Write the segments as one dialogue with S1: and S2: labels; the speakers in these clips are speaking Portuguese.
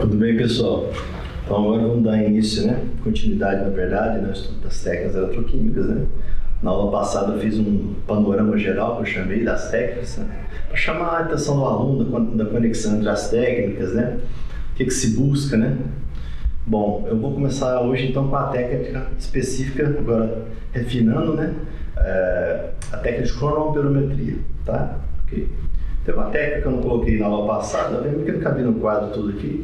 S1: Tudo bem, pessoal? Então agora vamos dar início, continuidade, na verdade, no estudo das técnicas eletroquímicas, Na aula passada eu fiz um panorama geral que eu chamei das técnicas, para chamar a atenção do aluno da conexão entre as técnicas, o que se busca, Bom, eu vou começar hoje então com a técnica específica, agora refinando, a técnica de cronoamperometria, tá? Okay. Tem uma técnica que eu não coloquei na aula passada, lembra que não cabia no quadro tudo aqui,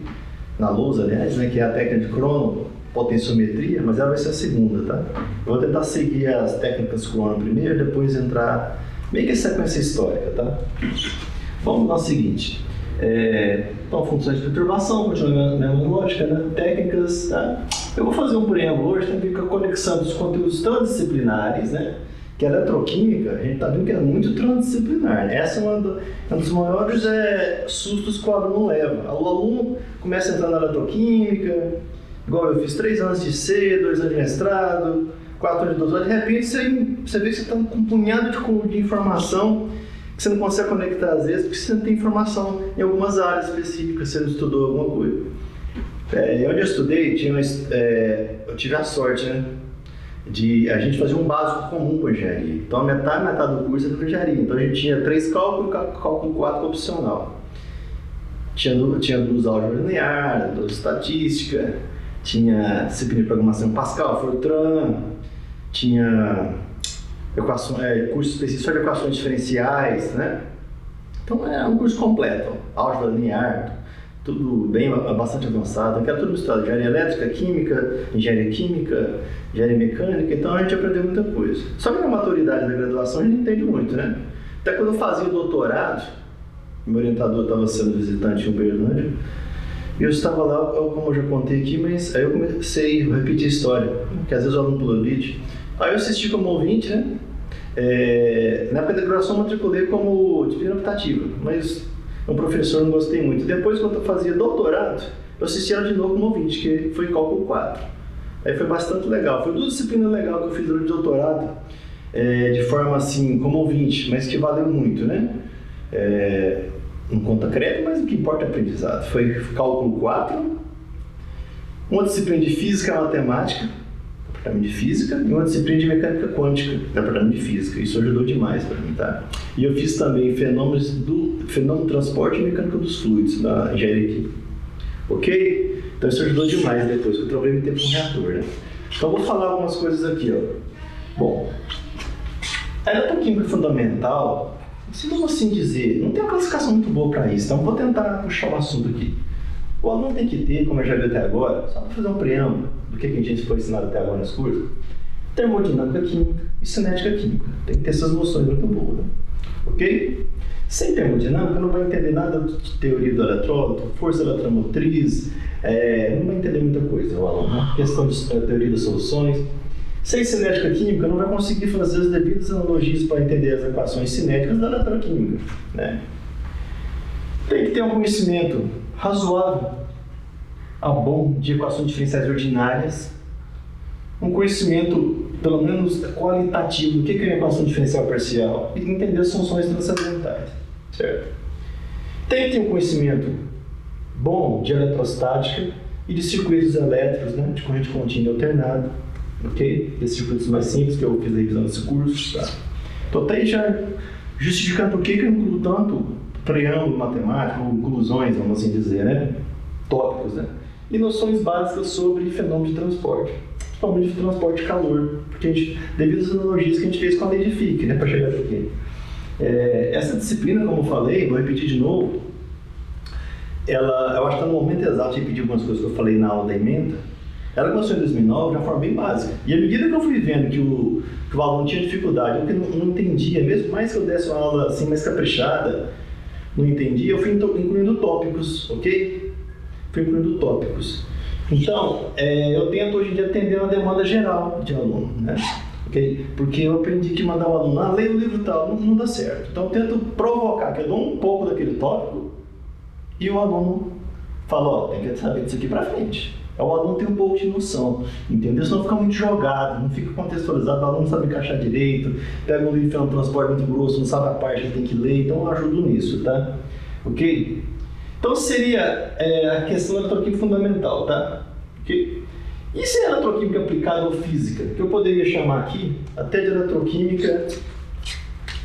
S1: na lousa, aliás, que é a técnica de cronopotenciometria, mas ela vai ser a segunda, tá? Eu vou tentar seguir as técnicas crono primeiro, depois entrar meio que em sequência histórica, tá? Vamos lá, o seguinte, então, funções de perturbação, continua a mesma lógica, técnicas, tá? Eu vou fazer um preâmbulo hoje, tem a ver com a conexão dos conteúdos transdisciplinares, que a eletroquímica, a gente está vendo que é muito transdisciplinar. Essa é um dos maiores sustos que o aluno leva. O aluno começa a entrar na eletroquímica, igual eu fiz 3 anos de C, 2 anos de mestrado, 4 anos de doutorado, de repente você vê que você está com um punhado de informação que você não consegue conectar às vezes, porque você não tem informação em algumas áreas específicas, você não estudou alguma coisa. Onde eu estudei, eu tive a sorte, de a gente fazer um básico comum com a engenharia. Então, metade do curso era de engenharia. Então, a gente tinha 3 cálculos, cálculo 4 opcional. Tinha 2 álgebra linear, 2 estatística, tinha disciplina de programação Pascal, Fortran, tinha curso específico só de equações diferenciais, Então, é um curso completo, álgebra linear, tudo bem, bastante avançado, que é tudo misturado, engenharia elétrica, química, engenharia mecânica, então a gente aprendeu muita coisa. Só que na maturidade da graduação a gente não entende muito, Até quando eu fazia o doutorado, meu orientador estava sendo visitante em Uberlândia, e eu estava lá, como eu já contei aqui, mas aí eu comecei a repetir a história, que às vezes o aluno pula vídeo. Aí eu assisti como ouvinte, na época da graduação eu matriculei como disciplina optativa, mas um professor não gostei muito. Depois, quando eu fazia doutorado, eu assisti ela de novo como ouvinte, que foi cálculo 4. Aí foi bastante legal. Foi 2 disciplinas legais que eu fiz durante o doutorado, de forma assim, como ouvinte, mas que valeu muito, Não conta crédito, mas o que importa é aprendizado. Foi cálculo 4, uma disciplina de física e matemática, departamento de física, e uma disciplina de mecânica quântica, departamento de física. Isso ajudou demais para mim, tá? E eu fiz também fenômeno do transporte e mecânica dos fluidos, da engenharia química. Ok? Então isso ajudou demais depois, que eu trabalhei muito tempo com reator, Então eu vou falar algumas coisas aqui, Bom, a eletroquímica fundamental, se vamos assim dizer, não tem uma classificação muito boa para isso, então vou tentar puxar um assunto aqui. O aluno tem que ter, como eu já vi até agora, só para fazer um preâmbulo do que a gente foi ensinado até agora nesse curso, termodinâmica química e cinética química. Tem que ter essas noções muito boas, Ok? Sem termodinâmica, não vai entender nada de teoria do eletrólito, força eletromotriz, não vai entender muita coisa, o aluno. Questão de teoria das soluções. Sem cinética química, não vai conseguir fazer as devidas analogias para entender as equações cinéticas da eletroquímica, Tem que ter um conhecimento razoável, bom, de equações diferenciais ordinárias, um conhecimento, pelo menos, qualitativo do que é uma equação diferencial parcial e entender as funções transcendentais, certo? Tem que ter um conhecimento bom de eletrostática e de circuitos elétricos, de corrente contínua e alternada, ok? Desses circuitos mais simples que eu fiz a revisão desse curso, tá? Então, até aí já justificando por que eu incluo tanto preâmbulo matemático, inclusões, vamos assim dizer, tópicos, E noções básicas sobre fenômenos de transporte, principalmente de transporte de calor, porque devido às analogias que a gente fez com a lei de Fick, para chegar aqui. Essa disciplina, como eu falei, vou repetir de novo, eu acho que está no momento exato de repetir algumas coisas que eu falei na aula da ementa. Ela começou em 2009 de uma forma bem básica. E à medida que eu fui vendo que o aluno tinha dificuldade, ou que não entendia, mesmo mais que eu desse uma aula assim mais caprichada, não entendia, eu fui incluindo tópicos, ok? Fui incluindo tópicos. Então, eu tento hoje em dia atender uma demanda geral de aluno, ok? Porque eu aprendi que mandar o aluno ler o livro tal não dá certo. Então, eu tento provocar, que eu dou um pouco daquele tópico e o aluno fala, tem que saber disso aqui pra frente. O aluno tem um pouco de noção, entendeu? Senão fica muito jogado, não fica contextualizado, o aluno não sabe encaixar direito, pega um livro de um transporte muito grosso, não sabe a parte que tem que ler, então eu ajudo nisso, tá? Ok? Então seria a questão da eletroquímica fundamental, tá? Okay? E se é eletroquímica aplicada ou física? Que eu poderia chamar aqui até de eletroquímica,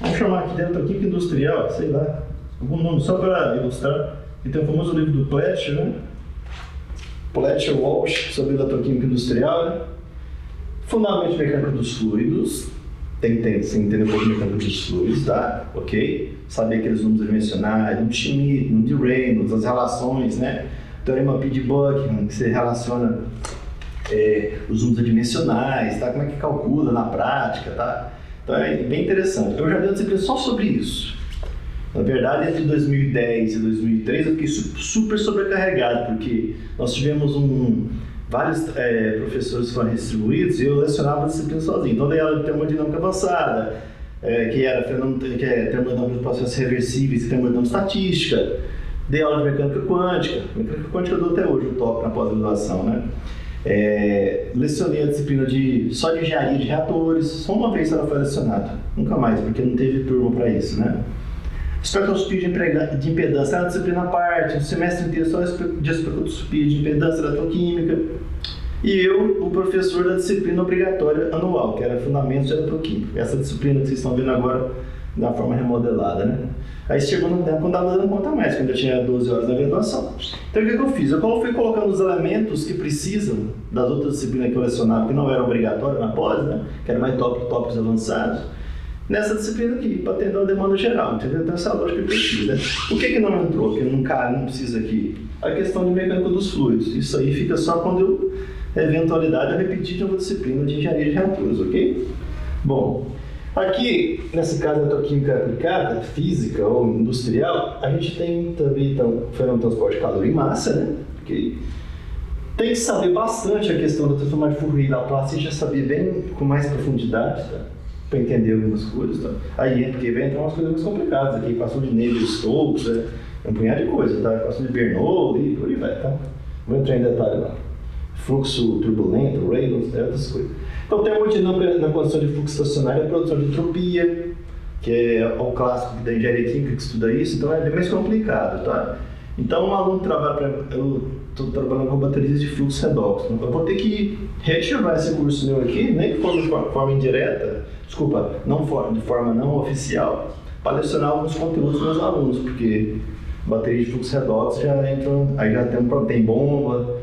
S1: vamos chamar aqui de eletroquímica industrial, sei lá, algum nome só para ilustrar. E tem o famoso livro do Pletcher, né? Pletcher Walsh, sobre eletroquímica industrial, né? Fundamento de mecânica dos fluidos, tem que entender um pouco de mecânica dos fluidos, tá? Ok? Saber aqueles números dimensionais, número de Schmidt, número de Reynolds, as relações, né? Teorema P de Buckman, que você relaciona os números adimensionais, tá? Como é que calcula na prática, tá? Então é bem interessante. Eu já dei uma disciplina só sobre isso. Na verdade, entre 2010 e 2013 eu fiquei super sobrecarregado, porque nós tivemos vários professores que foram distribuídos e eu lecionava a disciplina sozinho. Então, dei aula de termodinâmica avançada, que é termodinâmica de processos reversíveis e termodinâmica estatística. Dei aula de mecânica quântica. Mecânica quântica eu dou até hoje o toque na pós-graduação, né? Lecionei a disciplina só de engenharia de reatores. Só uma vez ela foi lecionada. Nunca mais, porque não teve turma para isso, né? Espectroscopia de impedância era uma disciplina à parte, o semestre inteiro só de espectroscopia de impedância eletroquímica. E eu, o professor da disciplina obrigatória anual, que era Fundamentos de Eletroquímica. Essa disciplina que vocês estão vendo agora da forma remodelada, né? Aí chegou no tempo quando estava dando conta mais, quando eu tinha 12 horas da graduação. Então o que eu fiz? Eu fui colocando os elementos que precisam das outras disciplinas que eu lecionava, que não era obrigatória na pós, né? Que era mais tópicos avançados. Nessa disciplina aqui, para atender a demanda geral, entendeu? Então essa é a lógica que eu fiz, né? O que não entrou, que não precisa aqui? A questão de mecânica dos fluidos. Isso aí fica só quando eu, eventualidade, eu repetir de uma disciplina de engenharia de reatores, ok? Bom, aqui, nesse caso da eletroquímica aplicada, física ou industrial, a gente tem também, então, fenômeno de transporte de calor em massa, né? Okay? Tem que saber bastante a questão da transformação de Fourier e Laplace, e já saber bem com mais profundidade, tá? Para entender algumas coisas, tá? Aí porque vai entrar umas coisas mais complicadas aqui, equação de Navier-Stokes, um punhado de coisa, tá? Equação de Bernoulli e por aí vai, tá? Vou entrar em detalhe lá. Fluxo turbulento, Reynolds, outras coisas. Então, termodinâmica na condição de fluxo estacionário é a produção de entropia, que é o clássico da engenharia química que estuda isso, então é bem mais complicado, tá? Então, um aluno trabalha eu estou trabalhando com baterias de fluxo redox. Então, eu vou ter que reativar esse curso meu aqui, nem de forma indireta, não de forma não oficial, para lecionar alguns conteúdos para os meus alunos, porque bateria de fluxo redox já entra, aí já tem bomba,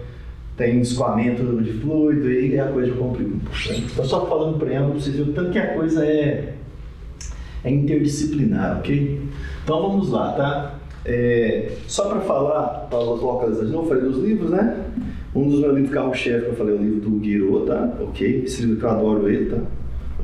S1: tem escoamento de fluido, e aí a coisa já complica um pouco. Né? Então, só falando o preâmbulo, para vocês verem o tanto que a coisa é interdisciplinar, ok? Então vamos lá, tá? Só para falar, para localizar de novo, eu falei dos livros, né? Um dos meus livros carro-chefe que eu falei é o livro do Guiraud, tá? Ok? Esse livro que eu adoro ele, tá?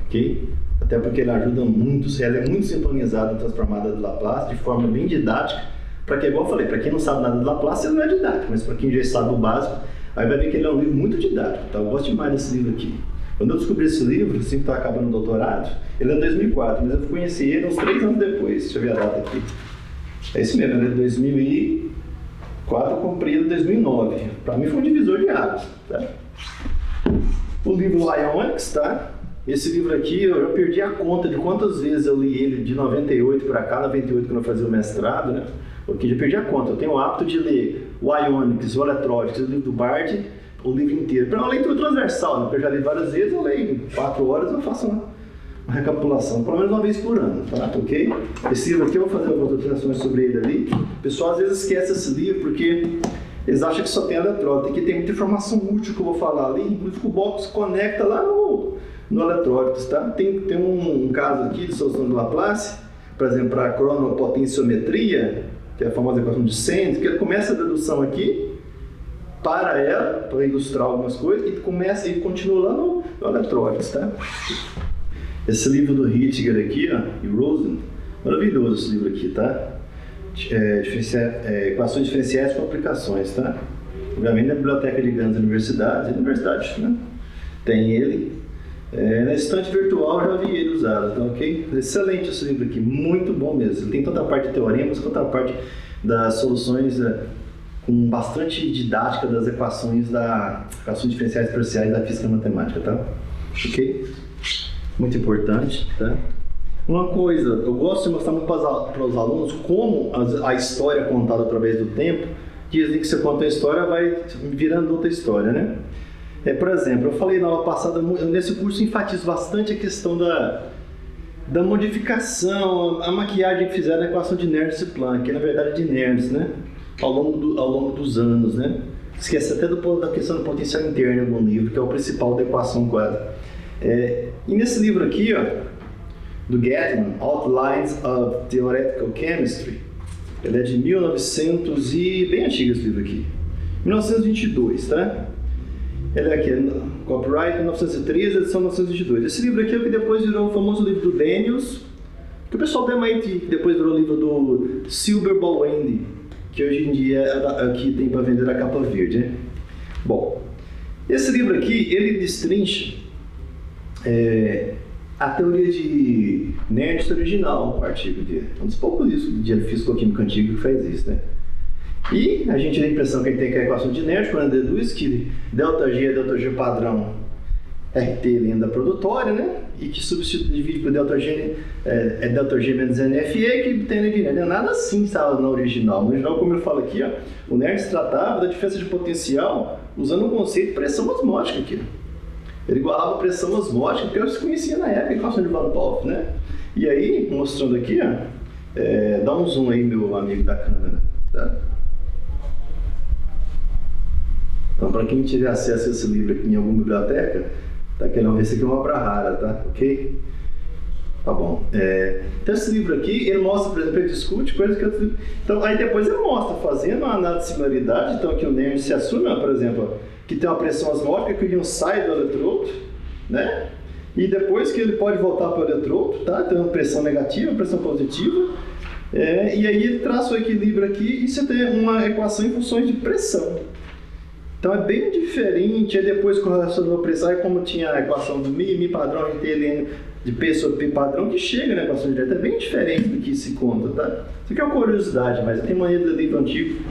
S1: Ok? Até porque ele ajuda muito, ele é muito sintonizado na transformada de Laplace, de forma bem didática, para que, igual eu falei, para quem não sabe nada de Laplace, ele não é didático, mas para quem já sabe o básico, aí vai ver que ele é um livro muito didático, tá? Eu gosto demais desse livro aqui. Quando eu descobri esse livro, assim que estava acabando o doutorado, ele é de 2004, mas eu conheci ele uns 3 anos depois, deixa eu ver a data aqui. É isso mesmo, ele é de 2004, eu comprei ele em 2009. Para mim foi um divisor de águas, tá? O livro Ionics, tá? Esse livro aqui, eu já perdi a conta de quantas vezes eu li ele de 98 para cá, 98 quando eu fazia o mestrado, né? Porque já perdi a conta. Eu tenho o hábito de ler o Ionics, o Electronics, o livro do Bard, o livro inteiro. Para uma leitura transversal, né? Porque eu já li várias vezes, eu leio em 4 horas, eu faço uma recapitulação, pelo menos uma vez por ano, tá? Ok? Esse livro aqui, eu vou fazer algumas observações sobre ele ali. O pessoal às vezes esquece esse livro porque eles acham que só tem eletrólito. Aqui tem muita informação útil que eu vou falar ali, inclusive o box conecta lá no eletrólitos, tá? Tem um caso aqui de solução de Laplace, por exemplo, para a cronopotenciometria, que é a famosa equação de Sand, que ele começa a dedução aqui, para ela, para ilustrar algumas coisas, e continua lá no eletrólitos, tá? Esse livro do Hittiger aqui, ó, e Rosen, maravilhoso esse livro aqui, tá? Equações diferenciais com aplicações, tá? Obviamente na biblioteca de grandes universidades, né? Tem ele. Na estante virtual eu já vi ele usado, tá ok? Excelente esse livro aqui, muito bom mesmo. Ele tem toda a parte de teoremas, toda a parte das soluções com bastante didática das equações diferenciais parciais da física matemática, tá? Ok? Muito importante, tá? Uma coisa, eu gosto de mostrar muito para os alunos como a história é contada através do tempo. Dizem que você conta a história, vai virando outra história, né? Por exemplo, eu falei na aula passada, nesse curso enfatizo bastante a questão da modificação, a maquiagem que fizeram na equação de Nernst-Planck, que na verdade é de Nernst, né? Ao longo dos anos, né? Esquece até da questão do potencial interno em algum livro, que é o principal da equação quase. E nesse livro aqui, ó, do Gettman, Outlines of Theoretical Chemistry, ele é de 1900 e... bem antigo esse livro aqui, 1922, tá? Ele é aqui, copyright 1913, edição 1922. Esse livro aqui é o que depois virou o famoso livro do Daniels, que o pessoal do MIT depois virou o livro do Silberbaum-Wendy, que hoje em dia aqui tem para vender a capa verde, né? Bom, esse livro aqui, ele destrincha a teoria de Nernst original, o artigo dele. Um dos poucos de físico-químico antigo que faz isso, né? E a gente tem a impressão que ele tem que a equação de Nernst, quando deduz que ΔG é ΔG padrão RT lenda produtória, né? E que divide por ΔG é ΔG menos NFE, que tem energia. Não é nada assim, sabe, no original. No original, como eu falo aqui, ó, o Nernst tratava da diferença de potencial usando o conceito de pressão osmótica aqui. Ele igualava a pressão osmótica, que eu se conhecia na época, a equação de Van 't Hoff, né? E aí, mostrando aqui, ó, dá um zoom aí, meu amigo da câmera, tá? Então, para quem tiver acesso a esse livro aqui em alguma biblioteca, tá? Esse aqui é uma obra rara, tá? Ok? Tá bom. Então, esse livro aqui, ele mostra, por exemplo, ele discute coisas que eu... Então, aí depois ele mostra, fazendo uma análise de similaridade, então, que o Nernst se assume, por exemplo, que tem uma pressão osmótica, que o íon sai do eletrodo, né? E depois que ele pode voltar para o eletrodo, tá? Tem uma pressão negativa, uma pressão positiva, e aí ele traça o equilíbrio aqui e você tem uma equação em funções de pressão. Então é bem diferente, aí depois correlacionou a pressão, aí como tinha a equação do Mi padrão, RT de P sobre P padrão, que chega na equação direta, é bem diferente do que se conta, tá? Isso aqui é uma curiosidade, mas tem maneira do livro antigo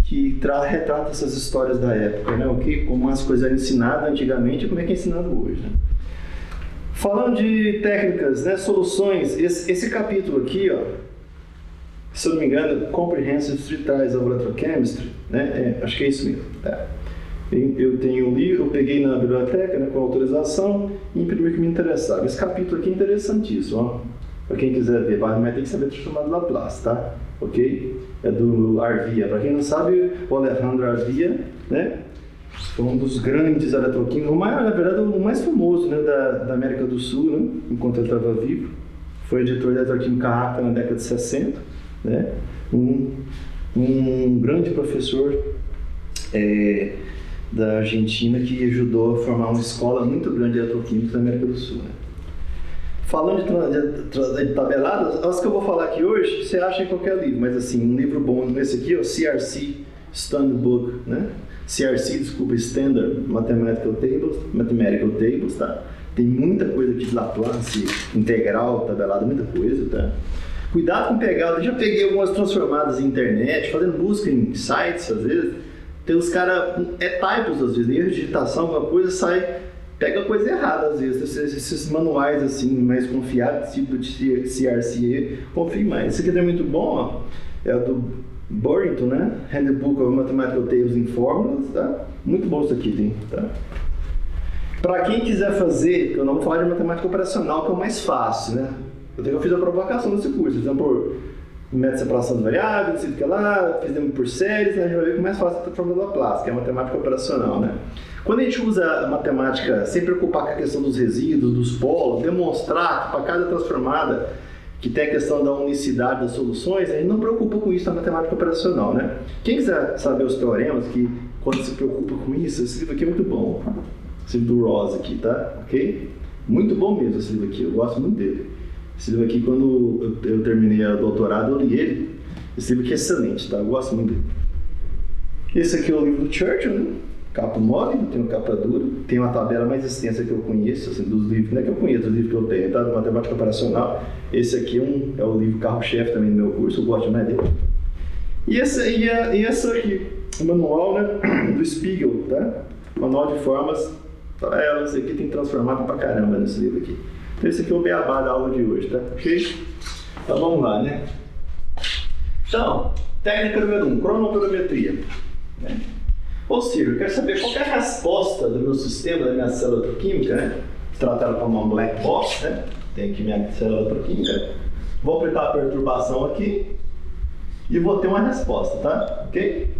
S1: que retrata essas histórias da época, né? Como as coisas eram ensinadas antigamente e como é que é ensinado hoje, né? Falando de técnicas, né, soluções, esse capítulo aqui, ó, se eu não me engano, Comprehensive Treatise of Electrochemistry, né? Acho que é isso mesmo. Tá? Eu tenho um livro, eu peguei na biblioteca, né, com autorização e imprimi o que me interessava. Esse capítulo aqui é interessantíssimo, ó. Para quem quiser ver, vai ter que saber transformar de Laplace, tá? Ok? É do Arvia. Para quem não sabe, o Alejandro Arvia, né? Foi um dos grandes eletroquímicos, na verdade, o mais famoso, né, da América do Sul, né? Enquanto ele estava vivo. Foi editor de eletroquímica rápida na década de 60, né? Um grande professor da Argentina que ajudou a formar uma escola muito grande de eletroquímica na América do Sul, né? Falando de tabeladas, as que eu vou falar aqui hoje, você acha em qualquer livro, mas assim, um livro bom, esse aqui, o CRC Standard Book, né? CRC, desculpa, Standard Mathematical Tables, tá? Tem muita coisa aqui de Laplace, integral, tabelada, muita coisa, tá? Cuidado com pegar, eu já peguei algumas transformadas na internet, fazendo busca em sites, às vezes, tem os caras, typos às vezes, erro de digitação, alguma coisa, pega coisa errada às vezes, esses manuais assim, mais confiáveis, tipo de CRC, confie mais. Esse aqui é muito bom, ó, é o do Burrington, né? Handbook of Mathematical Tables and Formulas, tá? Muito bom isso aqui, tem, tá? Para quem quiser fazer, eu não vou falar de matemática operacional, que é o mais fácil, né? Eu fiz a provocação desse curso, fizemos por método de separação de variáveis, não sei o que lá, fizemos por séries, né? A gente vai ver que é mais fácil é a fórmula da Laplace, que é a matemática operacional, né? Quando a gente usa a matemática sem preocupar com a questão dos resíduos, dos polos, demonstrar que para cada transformada que tem a questão da unicidade das soluções, a gente não preocupa com isso na matemática operacional, né? Quem quiser saber os teoremas, que quando se preocupa com isso, esse livro aqui é muito bom. Esse livro do Ross aqui, tá? Ok? Muito bom mesmo esse livro aqui, eu gosto muito dele. Esse livro aqui, quando eu terminei o doutorado, eu li ele. Esse livro aqui é excelente, tá? Eu gosto muito dele. Esse aqui é o livro do Churchill, né? Capa mole, tem uma capa dura. Tem uma tabela mais extensa que eu conheço, assim, dos livros, não é que eu conheço, dos livros que eu tenho, tá? De matemática operacional. Esse aqui é o livro carro-chefe também do meu curso, eu gosto mais dele. E essa aqui, o manual, né? Do Spiegel, tá? Manual de formas. Esse aqui tem transformado pra caramba nesse livro aqui. Então esse aqui é o beabá da aula de hoje, tá? Ok? Então vamos lá, né? Então, técnica número 1, cronometrometria. Né? Ou seja, eu quero saber qual é a resposta do meu sistema, da minha célula eletroquímica, né? Tratada como uma black box, né? Tem aqui minha célula eletroquímica. Vou aplicar a perturbação aqui e vou ter uma resposta, tá? Ok?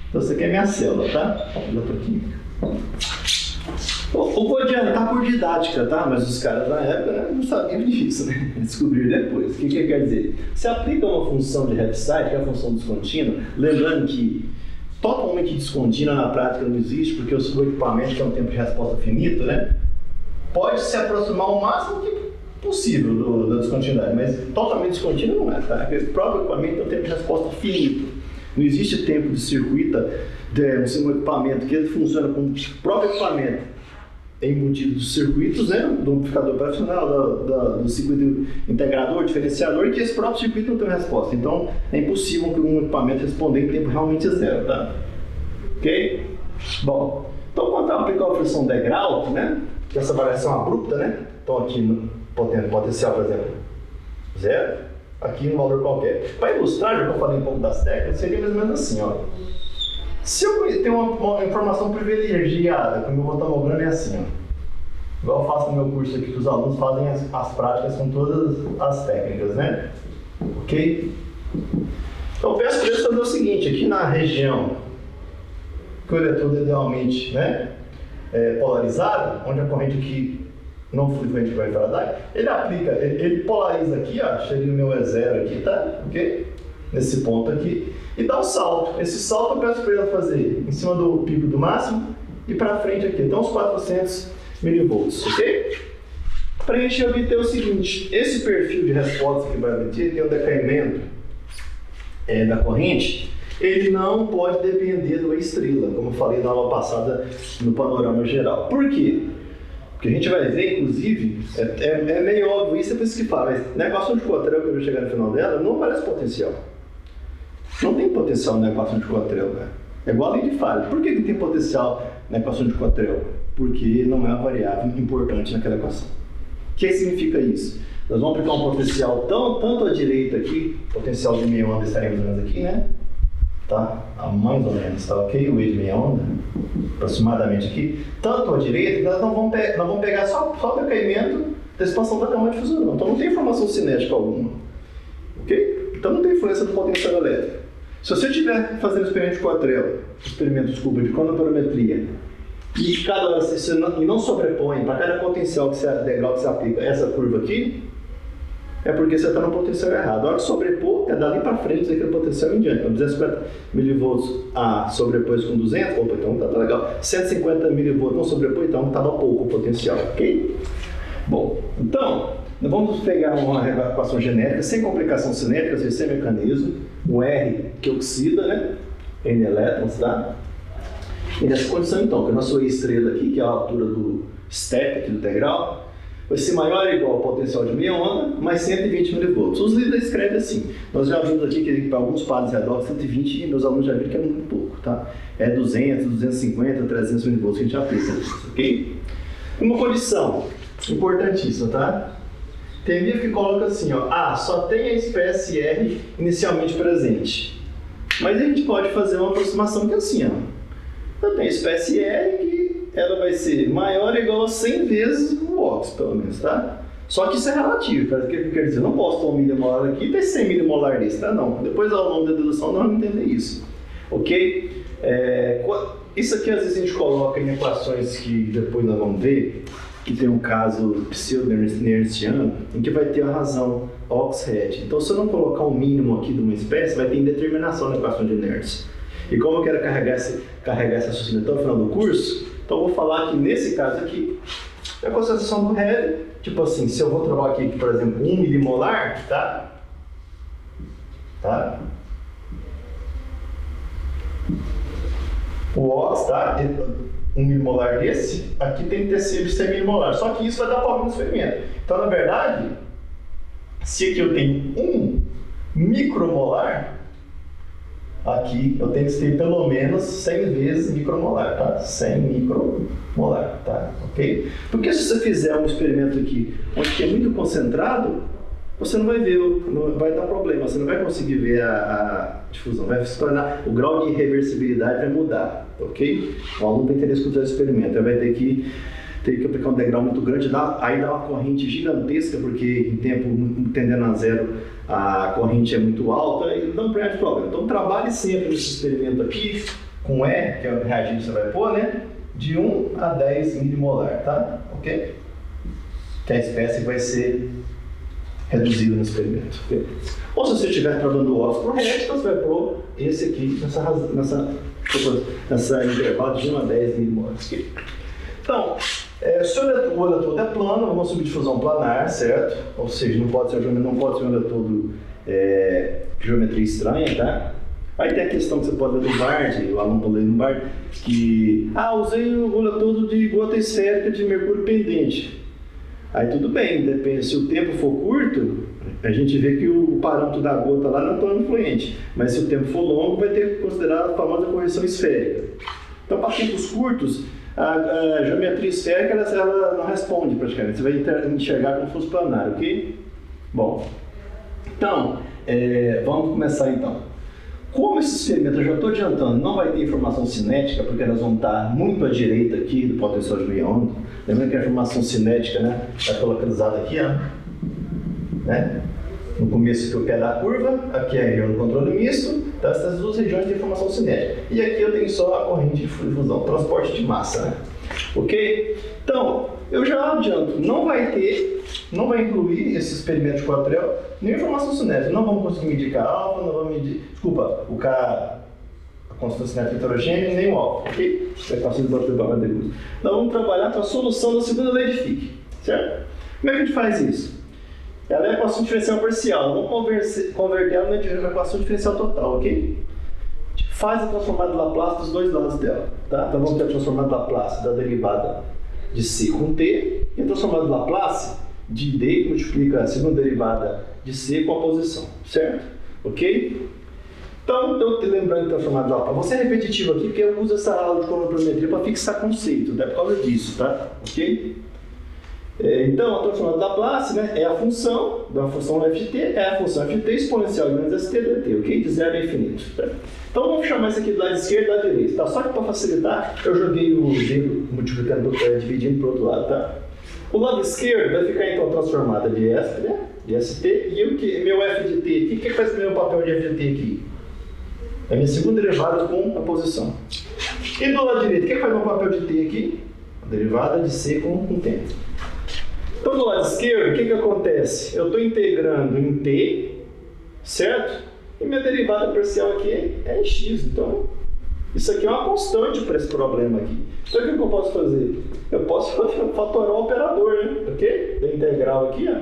S1: Então, isso aqui é minha célula, tá? Eletroquímica. Eu vou adiantar por didática, tá? Mas os caras na época, né, não sabiam disso, né? Descobriram depois. O que quer dizer? Você aplica uma função de Heaviside, que é a função descontínua, lembrando que totalmente descontínua na prática não existe, porque o seu equipamento tem um tempo de resposta finito, né? Pode se aproximar o máximo que possível da descontinuidade, mas totalmente descontínuo não é, tá? Porque o próprio equipamento tem um tempo de resposta finito. Não existe tempo de circuito um equipamento que funciona com o próprio equipamento embutido dos circuitos, né? Do amplificador operacional, do circuito integrador, diferenciador, e que esse próprio circuito não tem resposta. Então, é impossível que um equipamento responda em tempo realmente zero, tá? Ok? Bom, então quando eu aplicar a frição degrau, né? Que essa variação abrupta, né? Então aqui no potencial, por exemplo, zero, aqui no valor qualquer. Para ilustrar, já que eu falei um pouco das técnicas, seria mais ou menos assim, ó. Se eu tenho uma informação privilegiada, como o botamograma é assim, ó. Igual eu faço no meu curso aqui, que os alunos fazem as práticas com todas as técnicas, né? Ok? Então eu peço para eles fazer o seguinte, aqui na região que o eletrodo é idealmente, né, polarizado, onde a corrente aqui não flui corrente vai Faraday, ele aplica, ele polariza aqui, ó, seria o meu E0 aqui, tá? Ok? Nesse ponto aqui, e dá um salto. Esse salto eu peço para ele fazer em cima do pico do máximo e para frente aqui, então uns 400 milivolts, ok? Para a gente obter o seguinte, esse perfil de resposta que vai obter tem um decaimento da corrente, ele não pode depender do estrela, como eu falei na aula passada no panorama geral. Por quê? Porque a gente vai ver, inclusive, é meio óbvio isso, é por isso que fala, mas na equação de Cottrell, que eu vou chegar no final dela, não aparece potencial. Não tem potencial na equação de Cottrell, cara. É igual a lei de Faraday. Por que tem potencial na equação de Cottrell? Porque não é uma variável importante naquela equação. O que significa isso? Nós vamos aplicar um potencial tanto à direita aqui, potencial de meia onda estaremos vendo aqui, né? Tá? Mais ou menos, tá ok? O E de meia onda, aproximadamente aqui. Tanto à direita, que nós não vamos pegar só o decaimento da expansão da cama de fusão. Então não tem informação cinética alguma. Ok? Então não tem influência do potencial elétrico. Se você estiver fazendo experimento de Cottrell, de cronometrometria, e cada hora você não sobrepõe para cada potencial degrau que você aplica essa curva aqui, é porque você está no potencial errado. A hora que sobrepor, é dali para frente daquele potencial em diante. Então, 250 mV sobrepôs com 200, opa, então tá legal. 150 mV não sobrepôs, então estava pouco o potencial, ok? Bom, então, nós vamos pegar uma equação genérica, sem complicação cinética, sem mecanismo, um R que oxida, né? N elétrons, tá? E nessa condição, então, que a nossa estrela aqui, que é a altura do step aqui do integral, vai ser maior ou igual ao potencial de meia onda, mais 120 mV. Os livros escrevem assim. Nós já vimos aqui que para alguns padrões redondos, 120, e meus alunos já viram que é muito pouco, tá? É 200, 250, 300 mV que a gente aplica, ok? Uma condição importantíssima, tá? Tem livro que coloca assim, ó, só tem a espécie R inicialmente presente. Mas a gente pode fazer uma aproximação que é assim, ó. Eu tenho a espécie R que ela vai ser maior ou igual a 100 vezes o óxido, pelo menos, tá? Só que isso é relativo, tá? O que quer dizer? Eu não posso ter 1 milimolar aqui e ter 100 milimolar nesse, tá? Não. Depois, ao longo da dedução, nós vamos entender isso, ok? Isso aqui, às vezes, a gente coloca em equações que depois nós vamos ver, que tem um caso pseudo-nernstiano, em que vai ter a razão Oxhead. Então, se eu não colocar o mínimo aqui de uma espécie, vai ter indeterminação na equação de Nernst. E como eu quero carregar esse raciocínio até o final do curso, então eu vou falar que nesse caso aqui, a concentração do Hélio, tipo assim, se eu vou trabalhar aqui, por exemplo, 1 milimolar, tá? O Ox, tá? 1 milimolar desse, aqui tem que ter sido 100 milimolar. Só que isso vai dar problema no experimento. Então, na verdade, se aqui eu tenho 1 micromolar, aqui eu tenho que ter pelo menos 100 vezes micromolar, tá? 100 micromolar, tá? Ok? Porque se você fizer um experimento aqui onde é muito concentrado, você não vai ver, não vai dar problema, você não vai conseguir ver a difusão, vai se tornar, o grau de irreversibilidade vai mudar, ok? O aluno tem interesse em fazer o experimento, ele vai ter que aplicar um degrau muito grande, aí dá uma corrente gigantesca, porque em tempo tendendo a zero, a corrente é muito alta e não perde problema. Então trabalhe sempre nesse experimento aqui, com E, que é o reagente que você vai pôr, né? De 1 a 10 milimolar, tá? Ok? Que a espécie vai ser reduzida no experimento. Okay? Ou se você estiver trabalhando o óxido correto, você vai pôr esse aqui nessa intervalo de 1 a 10 milimolar. Okay? Então, se o eletrodo é plano, é uma subdifusão planar, certo? Ou seja, não pode ser um eletrodo geometria estranha, tá? Aí tem a questão que você pode ler do Bard, o aluno pode ler no Bard, que usei o eletrodo de gota esférica de mercúrio pendente. Aí tudo bem, depende, se o tempo for curto, a gente vê que o parâmetro da gota lá não é tão influente, mas se o tempo for longo, vai ter que considerar a famosa correção esférica. Então, para tempos curtos, a geometria esférica ela não responde praticamente, você vai enxergar como se fosse planar, ok? Bom, então, vamos começar então. Como esse experimento, eu já estou adiantando, não vai ter informação cinética, porque elas vão estar muito à direita aqui do potencial de meia onda. Lembrando que a informação cinética, né, está localizada aqui, ó, né? No começo aqui o pé da curva, aqui é a região do controle misto, então essas duas regiões de informação cinética. E aqui eu tenho só a corrente de difusão, transporte de massa, né? Ok? Então, eu já adianto, não vai incluir esse experimento de quadril nem informação cinética. Não vamos conseguir medir K-alfa, não vamos medir, a constância cinética heterogênea, nem o alfa, ok? Vai passar de bater para depois. Nós vamos trabalhar com a solução da segunda lei de Fick, certo? Como é que a gente faz isso? Ela é a equação diferencial parcial, vamos converter ela na equação diferencial total, ok? Faz a transformada de Laplace dos dois lados dela, tá? Então vamos ter a transformada de Laplace da derivada de C com T e a transformada de Laplace de D que multiplica a segunda derivada de C com a posição, certo? Ok? Então, lembrando de transformada de Laplace, vou ser repetitivo aqui porque eu uso essa aula de cronometrimetria para fixar conceito, né? Por causa disso, tá? Ok? Então, a transformada de Laplace, né, é a função da função f de t, é a função f de t exponencial de menos st dt, ok? De 0 a infinito. Tá? Então, vamos chamar isso aqui do lado esquerdo e do lado direito. Tá? Só que para facilitar, eu joguei o dedo multiplicando, dividindo para o outro lado. Tá? O lado esquerdo vai ficar então transformada de st, né? De st, e meu f de t, o que faz o meu papel de f de t aqui? É a minha segunda derivada com a posição. E do lado direito, o que faz o meu papel de t aqui? A derivada de c com tempo. Então, do lado esquerdo, o que acontece? Eu estou integrando em t, certo? E minha derivada parcial aqui é em x. Então, isso aqui é uma constante para esse problema aqui. Então, o que eu posso fazer? Eu posso fatorar o operador, né? Ok? Da integral aqui, ó.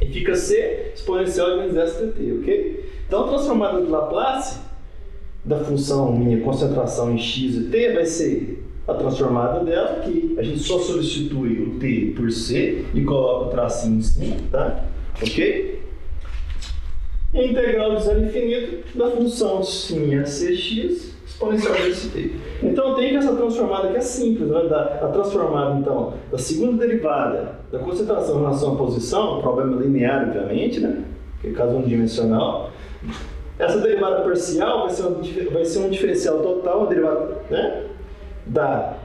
S1: E fica c exponencial de menos st, ok? Então, a transformada de Laplace da função minha concentração em x e t vai ser a transformada dela, que a gente só substitui o t por c e coloca o tracinho em cima, tá? Ok? E a integral de 0 a infinito da função minha cx exponencial de st. Então eu tenho que essa transformada que é simples, vai dar a transformada então da segunda derivada da concentração em relação à posição, problema linear obviamente, né? Que é caso unidimensional. Essa derivada parcial vai ser um diferencial total, uma derivada, né, da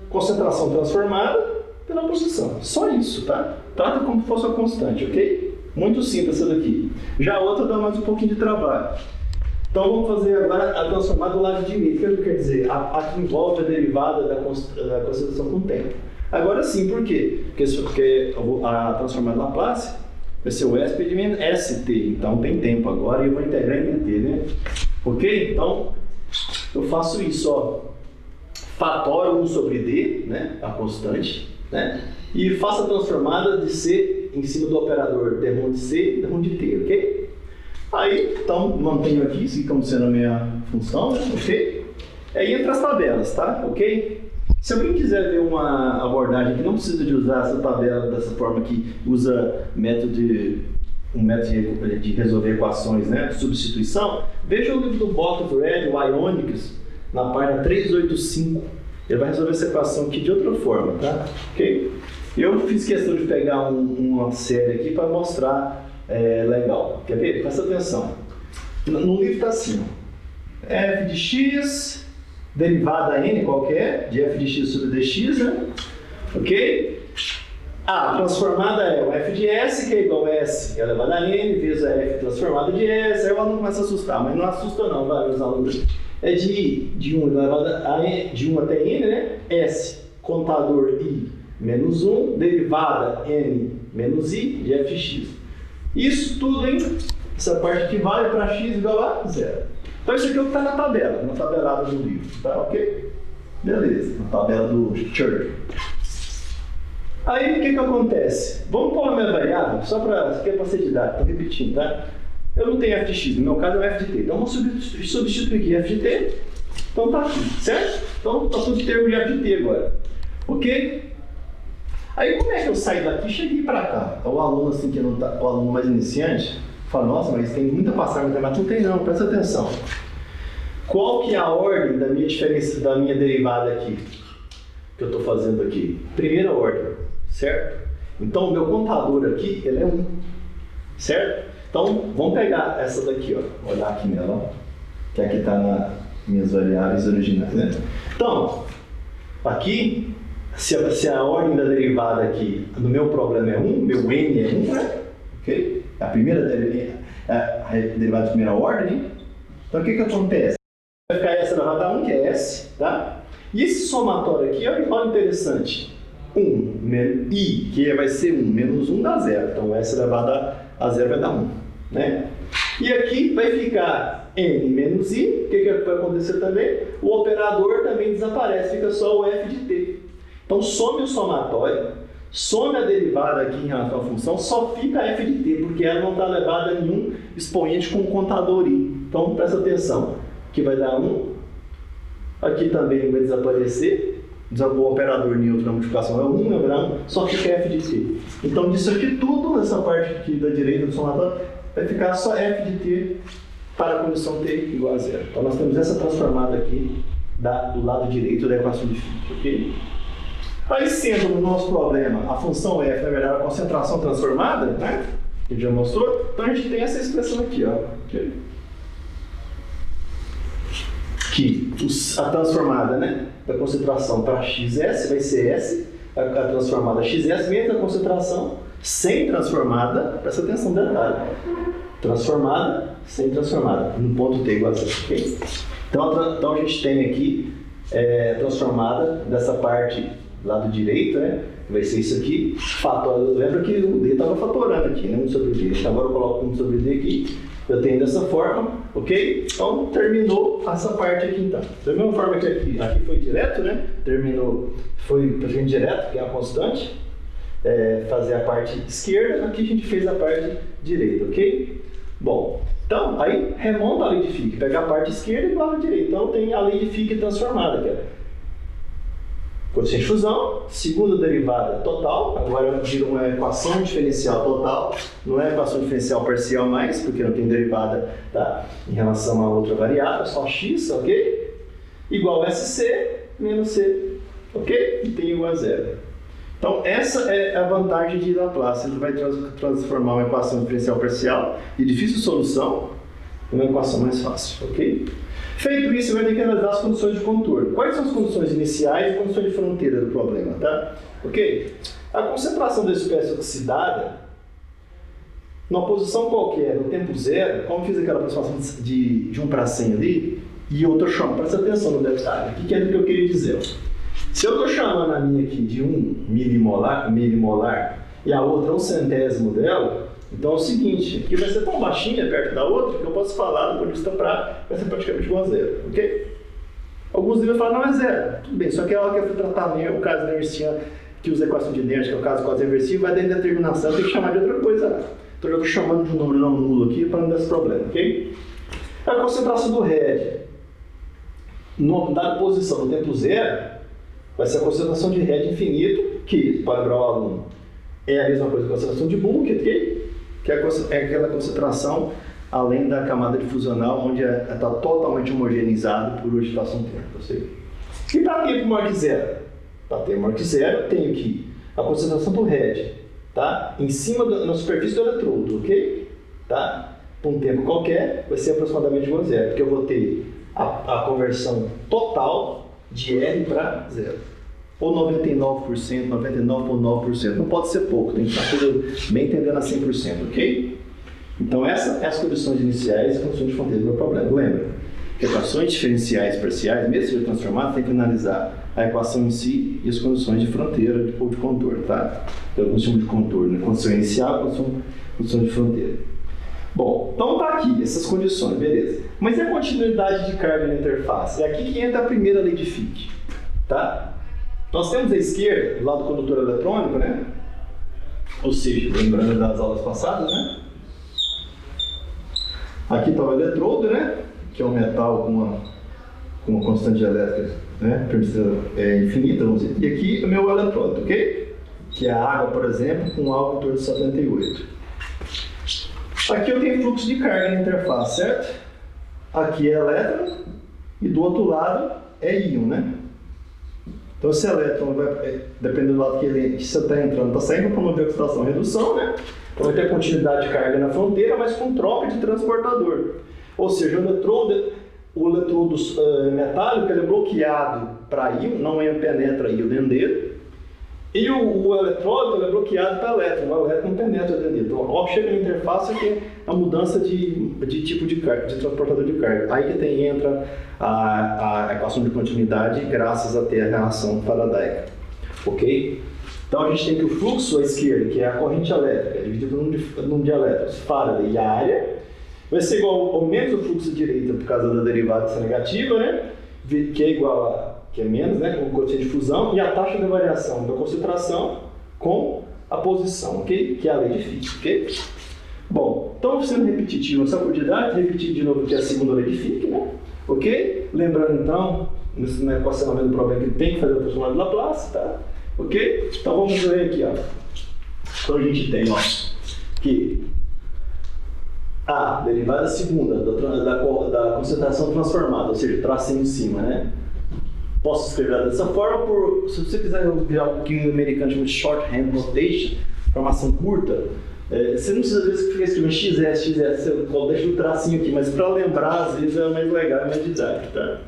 S1: concentração transformada pela posição. Só isso, tá? Trata como se fosse uma constante, ok? Muito simples essa daqui. Já a outra dá mais um pouquinho de trabalho. Então vamos fazer agora a transformada do lado direito. O que quer dizer? A que envolve a derivada da concentração com o tempo. Agora sim, por quê? Porque a transformada Laplace vai ser o SP de menos ST. Então tem tempo agora e eu vou integrar em t, né? Ok? Então eu faço isso, ó. Fatoro 1 sobre d, né, a constante, né, e faço a transformada de c em cima do operador d1 de c e d1 de t, ok? Aí, então, mantenho aqui, isso aqui como sendo a minha função, né, ok? Aí entra as tabelas, tá? Ok? Se alguém quiser ver uma abordagem que não precisa de usar essa tabela dessa forma que usa método um método de resolver equações, né, de substituição, veja o livro do Bottles-Red, o Ionics, na página 385. Ele vai resolver essa equação aqui de outra forma, tá? Ok? Eu fiz questão de pegar uma série aqui para mostrar legal. Quer ver? Presta atenção. No livro está assim, ó. F de x, derivada n qualquer, de f de x sobre dx, né? Ok? A transformada é o f de s, que é igual a s elevado a n, vezes a f transformada de s. Aí o aluno começa a assustar, mas não assusta não, vai, meus alunos. É de 1 elevado a n, de 1 até n, né? S, contador i menos 1, derivada n menos i de f de x. Isso tudo, hein? Essa parte aqui vale para x igual a 0. Então isso aqui é o que está na tabela, na tabelada do livro, tá? Ok? Beleza, na tabela do Church. Aí o que acontece? Vamos pôr a minha variável, só para. Isso aqui é para ser didático, estou repetindo, tá? Eu não tenho f de x, no meu caso é o f de t. Então vamos substituir aqui f de t. Então tá aqui, certo? Então está tudo em termos de f de t agora. Ok? Aí como é que eu saio daqui e cheguei para cá? Então, o aluno assim que não tá, o aluno mais iniciante, fala, nossa, mas tem muita passagem matemática. Não tem não, presta atenção. Qual que é a ordem da minha diferença, da minha derivada aqui? Que eu estou fazendo aqui? Primeira ordem, certo? Então o meu contador aqui, ele é 1, certo? Então vamos pegar essa daqui, ó, olhar aqui nela, ó, que aqui está nas minhas variáveis originais, né? Então, aqui, se a ordem da derivada aqui do meu problema é 1, meu n é 1, né? Ok? A primeira a derivada de primeira ordem. Então o que acontece? Vai ficar essa elevada a 1, que é s, tá? E esse somatório aqui, olha interessante. 1 i, que vai ser 1, menos 1 dá 0. Então s elevada a 0 vai dar 1, né? E aqui vai ficar n menos i. O que vai acontecer também? O operador também desaparece, fica só o f de t. Então some o somatório, some a derivada aqui em relação à função, só fica f de t, porque ela não está levada a nenhum expoente com contador i. Então presta atenção, aqui vai dar 1, aqui também vai desaparecer, o operador neutro da multiplicação é 1, vai dar 1, só fica f de t. Então disso aqui tudo, nessa parte aqui da direita do somatório, vai ficar só f de t para a condição t igual a 0. Então nós temos essa transformada aqui do lado direito da equação de Fick, ok? Aí, sendo no nosso problema a função f, na verdade, a concentração transformada, né? Que a gente já mostrou, então a gente tem essa expressão aqui, ó. Okay? Que a transformada, né, da concentração para xs vai ser s, a transformada xs, menos a concentração sem transformada, presta atenção no detalhe, transformada sem transformada, no ponto t igual a 0, ok? Então a gente tem aqui transformada dessa parte lado direito, né? Vai ser isso aqui. Lembra que o d estava fatorando aqui, né? 1 sobre d. Então agora eu coloco 1 sobre d aqui. Eu tenho dessa forma, ok? Então terminou essa parte aqui então. Da mesma forma que aqui foi direto, né? Terminou, foi praticamente direto, que é uma constante. Fazer a parte esquerda, aqui a gente fez a parte direita, ok? Bom, então aí remonta a lei de Fick, pega a parte esquerda e igual a direita. Então tem a lei de Fick transformada, que é coeficiente de fusão, segunda derivada total, agora vira uma equação diferencial total, não é equação diferencial parcial mais, porque não tem derivada, tá, em relação a outra variável, só x, ok? Igual a SC menos C, ok? E tem igual a 0. Então essa é a vantagem de Laplace, ele vai transformar uma equação diferencial parcial de difícil solução em uma equação mais fácil, ok? Feito isso, você vai ter que analisar as condições de contorno. Quais são as condições iniciais e condições de fronteira do problema, tá? Ok? A concentração da espécie oxidada, numa posição qualquer, no tempo zero, como fiz aquela aproximação de 1 para 100 ali, e eu estou chamando, presta atenção no detalhe, o que é o que eu queria dizer? Se eu estou chamando a minha aqui de 1 milimolar e a outra 1/100º dela, então é o seguinte, aqui vai ser tão baixinha perto da outra que eu posso falar do ponto de vista prático, vai ser praticamente igual a 0, ok? Alguns níveis falam, não é 0, tudo bem, só que ela que eu fui tratar o caso da inerciana, que usa a equação de Nernst, que é o caso quase reversível, vai dar determinação, tem que chamar de outra coisa. Então eu estou chamando de um número não nulo aqui para não dar esse problema, ok? A concentração do RED, dada posição no tempo zero, vai ser a concentração de RED infinito, que, para lembrar o aluno, é a mesma coisa que a concentração de Bunke, ok? que é aquela concentração além da camada difusional, onde está totalmente homogeneizado por agitação térmica. E para tempo maior que zero? Para tempo maior que zero, eu tenho que a concentração do head, tá? Em cima na superfície do eletrodo, ok? Tá? Por um tempo qualquer, vai ser aproximadamente igual a zero, porque eu vou ter a conversão total de R para zero. Ou 99%, 99,9%. Não pode ser pouco, tem que estar tudo bem tendendo a 100%, ok? Então, essas as condições iniciais e condições de fronteira do meu problema. Lembra? Que equações diferenciais parciais, mesmo se transformado, tem que analisar a equação em si e as condições de fronteira ou de contorno, tá? Eu chamo de contorno, né? Condição inicial e condição de fronteira. Bom, então tá aqui, essas condições, beleza. Mas e a continuidade de carga na interface? É aqui que entra a primeira lei de Fick, tá? Nós temos à esquerda, do lado do condutor eletrônico, né? Ou seja, lembrando das aulas passadas, né? Aqui está o eletrodo, né? Que é um metal com uma constante elétrica, né? Infinita, vamos dizer. E aqui o meu eletrodo, ok? Que é a água, por exemplo, com algo em torno de 78. Aqui eu tenho fluxo de carga na interface, certo? Aqui é elétron e do outro lado é íon, né? Então esse elétron, dependendo do lado que você está entrando, está saindo para promover a oxidação e redução, né? Então vai ter continuidade de carga na fronteira, mas com troca de transportador. Ou seja, o eletrodo metálico ele é bloqueado para íon, não penetra íon dentro dele. E o eletrodo é bloqueado para elétron, o elétron não penetra dentro dele. Então, ó, chega na interface que é a mudança de tipo de carga, de transportador de carga. Aí que entra a equação de continuidade graças a ter a reação faradaica. Ok? Então a gente tem que o fluxo à esquerda, que é a corrente elétrica, dividido no número de elétrons, Faraday e a área, vai ser igual ao menos o fluxo à direita por causa da derivada ser negativa, né? Que é igual a que é menos, né? Com o coeficiente de fusão, e a taxa de variação da concentração com a posição, ok? Que é a lei de Fick, ok? Bom, então sendo repetitivo essa quantidade, repetir de novo que é a segunda lei de Fick, né? Ok? Lembrando então, no equacionamento do problema que tem que fazer a transformada de Laplace, tá? Ok? Então vamos ver aqui, ó. Então a gente tem, ó, que a derivada segunda da concentração transformada, ou seja, tracinho em cima, né? Posso escrever dessa forma, se você quiser ver algo que o americano chama de shorthand notation, formação curta, você não precisa às vezes ficar escrevendo XS, você deixa o tracinho aqui, mas para lembrar às vezes é mais legal, é mais didático, tá?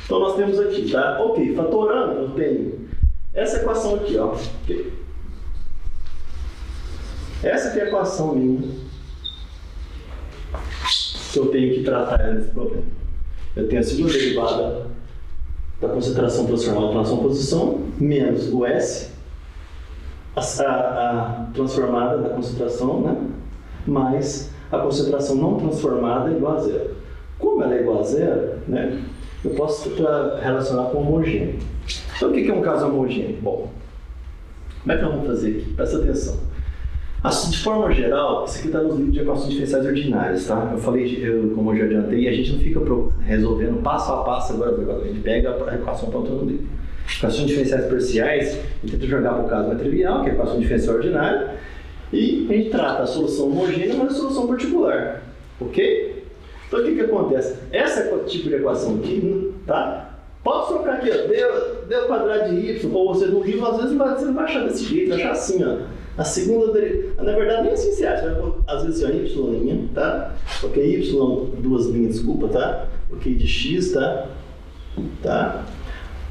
S1: Então nós temos aqui, tá? Ok, fatorando, eu tenho essa equação aqui, ó. Okay. Essa aqui é a equação minha que eu tenho que tratar nesse problema. Eu tenho a segunda derivada da concentração transformada em transição menos o S, a transformada da concentração, né? Mais a concentração não transformada igual a zero. Como ela é igual a zero, né? Eu posso relacionar com homogêneo. Então, o que é um caso homogêneo? Bom, como é que nós vamos fazer aqui? Presta atenção. De forma geral, isso aqui está nos livros de equações diferenciais ordinárias, tá? Eu falei, como eu já adiantei, a gente não fica resolvendo passo a passo agora, a gente pega a equação para no livro. Equações diferenciais parciais, a gente tenta jogar para o caso mais trivial, que é a equação diferencial ordinária, e a gente trata a solução homogênea, mas a solução particular, ok? Então, o que acontece? Essa tipo de equação aqui, tá? Pode trocar aqui, ó, deu quadrado de y, ou você no livro, às vezes você não vai achar desse jeito, vai achar assim, ó. A segunda derivada, na verdade, nem assim se acha, às vezes assim, ó, y', tá? Ok, y, duas linhas, desculpa, tá? Ok, de x, tá? Tá?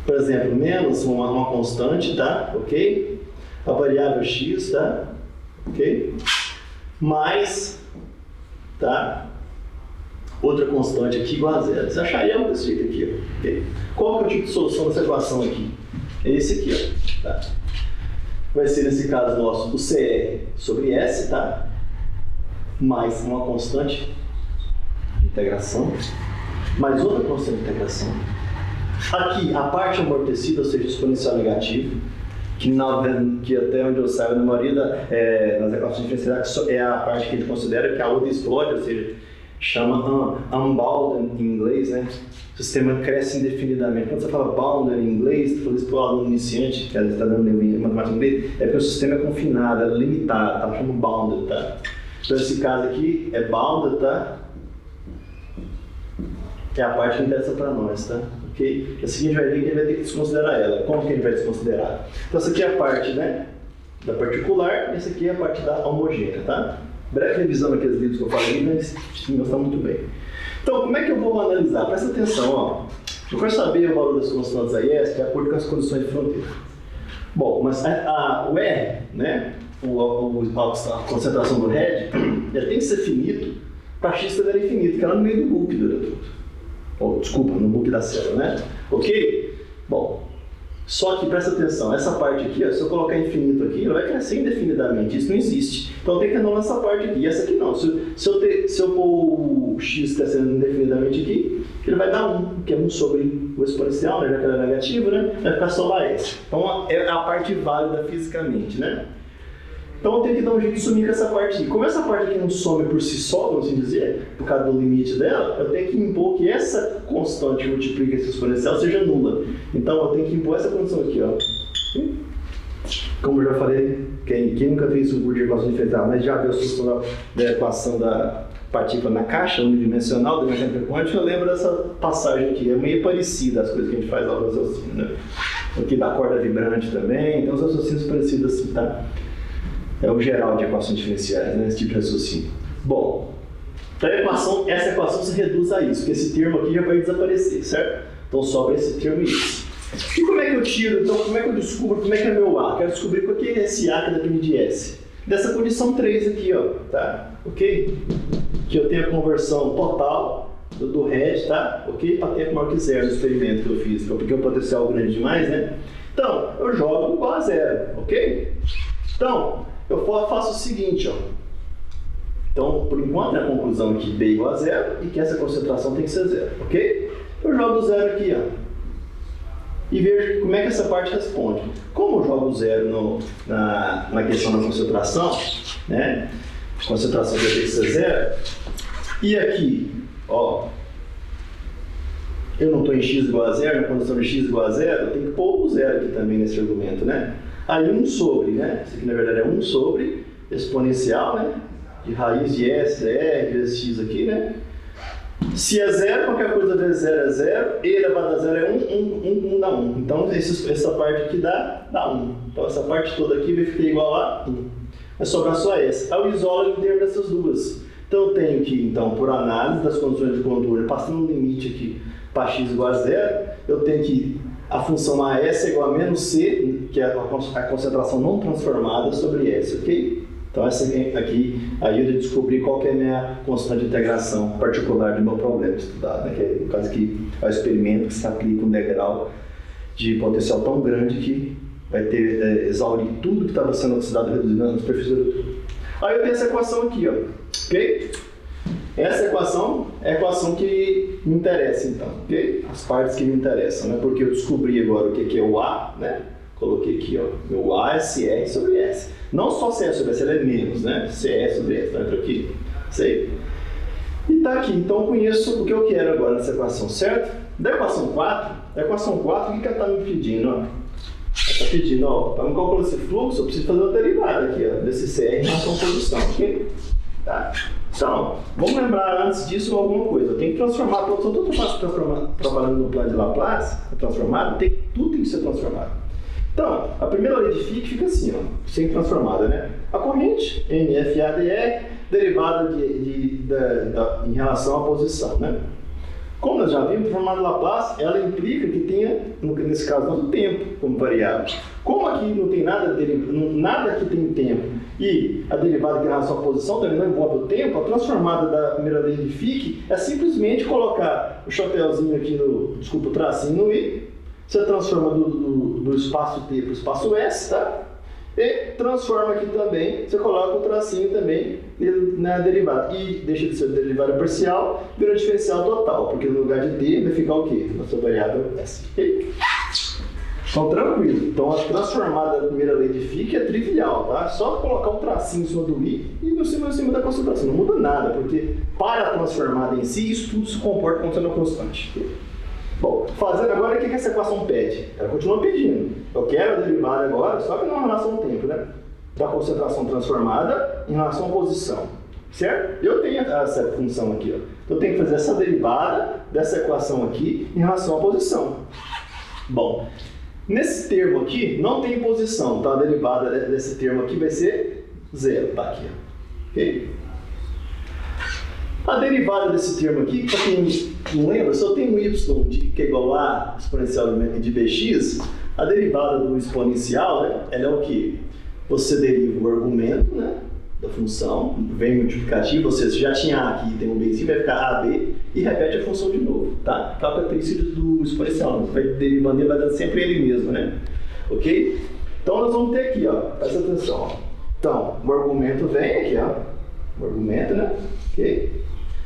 S1: Por exemplo, menos uma constante, tá? Ok? A variável x, tá? Ok? Mais, tá? Outra constante aqui igual a zero. Você acharia algo desse jeito aqui, ó. Okay? Qual que é o tipo de solução dessa equação aqui? É esse aqui, ó. Tá? Vai ser, nesse caso nosso, o CR sobre S, tá? Mais uma constante de integração, mais outra constante de integração. Aqui, a parte amortecida, ou seja, exponencial negativo, que até onde eu saiba, na maioria das equações diferenciais, é a parte que a gente considera que a outra explode, ou seja, chama unbounded em inglês, né? O sistema cresce indefinidamente. Quando você fala bounded em inglês, você fala isso para o aluno iniciante, que às vezes está dando matemática em inglês, é porque o sistema é confinado, é limitado, tá? Chama bounded, tá? Então esse caso aqui é bounded, tá? É a parte que interessa para nós, tá? Ok? A seguinte vai vir que a gente vai ter que desconsiderar ela. Como que a gente vai desconsiderar? Então essa aqui é a parte, né, da particular, e essa aqui é a parte da homogênea, tá? Breve revisão daqueles livros que eu falei, mas não está muito bem. Então, como é que eu vou analisar? Presta atenção, ó. Eu quero saber o valor das constantes AIS de acordo com as condições de fronteira. Bom, mas o R, né, a concentração do head, ele tem que ser finito para x tender a infinito, que é lá no meio do loop do tudo. Desculpa, no book da célula, né? Ok? Bom, só que presta atenção, essa parte aqui, ó, se eu colocar infinito aqui, ela vai crescer indefinidamente, isso não existe. Então eu tenho que anular essa parte aqui, e essa aqui não. Se eu pôr o x crescendo indefinidamente aqui, ele vai dar 1, que é 1 sobre o exponencial, né? Já que ela é negativa, né? Vai ficar só lá S. Então é a parte válida fisicamente, né? Então eu tenho que dar um jeito de sumir com essa parte aqui. Como essa parte aqui não some por si só, vamos assim dizer, por causa do limite dela, eu tenho que impor que essa constante que multiplica esse exponencial seja nula. Então eu tenho que impor essa condição aqui, ó. Como eu já falei, quem nunca fez o curso de equação diferencial, mas já viu a solução da equação da partícula na caixa unidimensional da mecânica quântica, eu lembro dessa passagem aqui. É meio parecida as coisas que a gente faz lá no raciocínio, né? Aqui da corda vibrante também, então os raciocínios parecidos assim, tá? É o geral de equações diferenciais, né? Esse tipo de raciocínio. Bom, então essa equação se reduz a isso, porque esse termo aqui já vai desaparecer, certo? Então sobra esse termo e isso. E como é que eu tiro, então, como é que eu descubro, como é que é meu A? Quero descobrir qual que é esse A que depende de S. Dessa condição 3 aqui, ó, tá? Ok? Que eu tenho a conversão total do head, tá? Ok? Para tempo maior que zero no experimento que eu fiz, porque o potencial é grande demais, né? Então, eu jogo igual a zero, ok? Então, eu faço o seguinte, ó. Então, por enquanto, a conclusão aqui B igual a zero e que essa concentração tem que ser zero, ok? Eu jogo zero aqui, ó. E vejo como é que essa parte responde. Como eu jogo zero na questão da concentração, né? Concentração vai ter que ser zero. E aqui, ó, eu não estou em x igual a zero, na condição de x igual a zero, eu tenho que pôr o zero aqui também nesse argumento, né? Aí 1 sobre, né? Isso aqui na verdade é 1 sobre exponencial, né? De raiz de S, R, vezes x aqui, né? Se é zero, qualquer coisa vezes zero é zero, e elevado a zero é 1 dá 1. Então essa parte aqui dá 1. Então essa parte toda aqui vai ficar igual a 1. Vai sobrar só essa. Aí eu isolo em termos dessas duas. Então eu tenho que, então, por análise das condições de contorno, passando um limite aqui para x igual a zero, eu tenho que a função AS é igual a menos C, que é a concentração não transformada sobre S, ok? Então essa aqui ajuda a descobrir qual que é a minha constante de integração particular do meu problema estudado, né? Que é, no caso aqui, é o experimento que se aplica um degrau de potencial tão grande que vai ter, exaurir tudo que estava sendo oxidado e reduzido na superfície do tubo. Aí eu tenho essa equação aqui, ó, ok? Essa equação é a equação que me interessa, então, ok? As partes que me interessam, né? Porque eu descobri agora o que é o A, né? Coloquei aqui, ó, meu A é CR sobre S. Não só CR sobre S, ela é menos, né? CR sobre S, tá aqui, sei? E tá aqui, então eu conheço o que eu quero agora nessa equação, certo? Da equação 4, o que ela está me pedindo, ó? Ela está pedindo, ó, para me calcular esse fluxo, eu preciso fazer uma derivada aqui, ó, desse CR em relação à posição, ok? Tá? Então, vamos lembrar antes disso alguma coisa. Eu tenho que transformar, todo eu faço trabalhando no plano de Laplace, transformado, tudo tem que ser transformado. Então, a primeira lei de Fick fica assim, ó, sem transformada, né? A corrente, NFADR, derivada em relação à posição, né? Como nós já vimos, a transformada de Laplace, ela implica que tenha, nesse caso, o tempo como variável. Como aqui não tem nada que tem tempo e a derivada em relação à posição também não envolve o tempo, a transformada da primeira lei de Fick é simplesmente colocar o chapéuzinho aqui o tracinho no I, você transforma do espaço T para o espaço S, tá? E transforma aqui também, você coloca o tracinho também na derivada. E deixa de ser derivada parcial, vira diferencial total, porque no lugar de T vai ficar o quê? Nossa variável S. Okay? Então, tranquilo. Então, a transformada da primeira lei de Fick é trivial, tá? Só colocar um tracinho em cima do I e em cima da concentração. Não muda nada, porque para a transformada em si, isso tudo se comporta como sendo constante. Bom, fazendo agora, o que essa equação pede? Ela continua pedindo. Eu quero a derivada agora, só que não em relação ao tempo, né? Da concentração transformada em relação à posição. certo? Eu tenho essa função aqui, ó. Então eu tenho que fazer essa derivada dessa equação aqui em relação à posição. Bom, nesse termo aqui não tem posição, então a derivada desse termo aqui vai ser zero, tá aqui, ó. Ok? A derivada desse termo aqui, para quem não lembra, se eu tenho y que é igual a exponencial de bx, a derivada do exponencial, né, ela é o que? Você deriva o argumento, né, da função, vem multiplicativo, ou seja, se já tinha a aqui e tem um bzinho, vai ficar ab e repete a função de novo, tá? Aquela característica do exponencial, você vai derivando e vai dando sempre ele mesmo, né? Ok? Então nós vamos ter aqui, ó, presta atenção, ó. Então, o argumento vem aqui, ó, o argumento, né? Ok?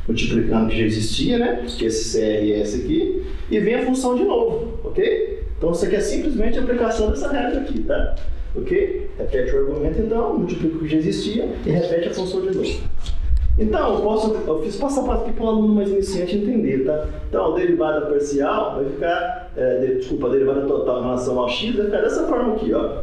S1: Multiplicando que já existia, né? Que esse CR é esse aqui, e vem a função de novo, ok? Então isso aqui é simplesmente a aplicação dessa regra aqui, tá? Ok? Repete o argumento então, multiplica o que já existia e repete a função de novo. Então, eu fiz passo a passo aqui para o aluno mais iniciante entender, tá? Então, a derivada parcial vai ficar, a derivada total em relação ao x vai ficar dessa forma aqui, ó.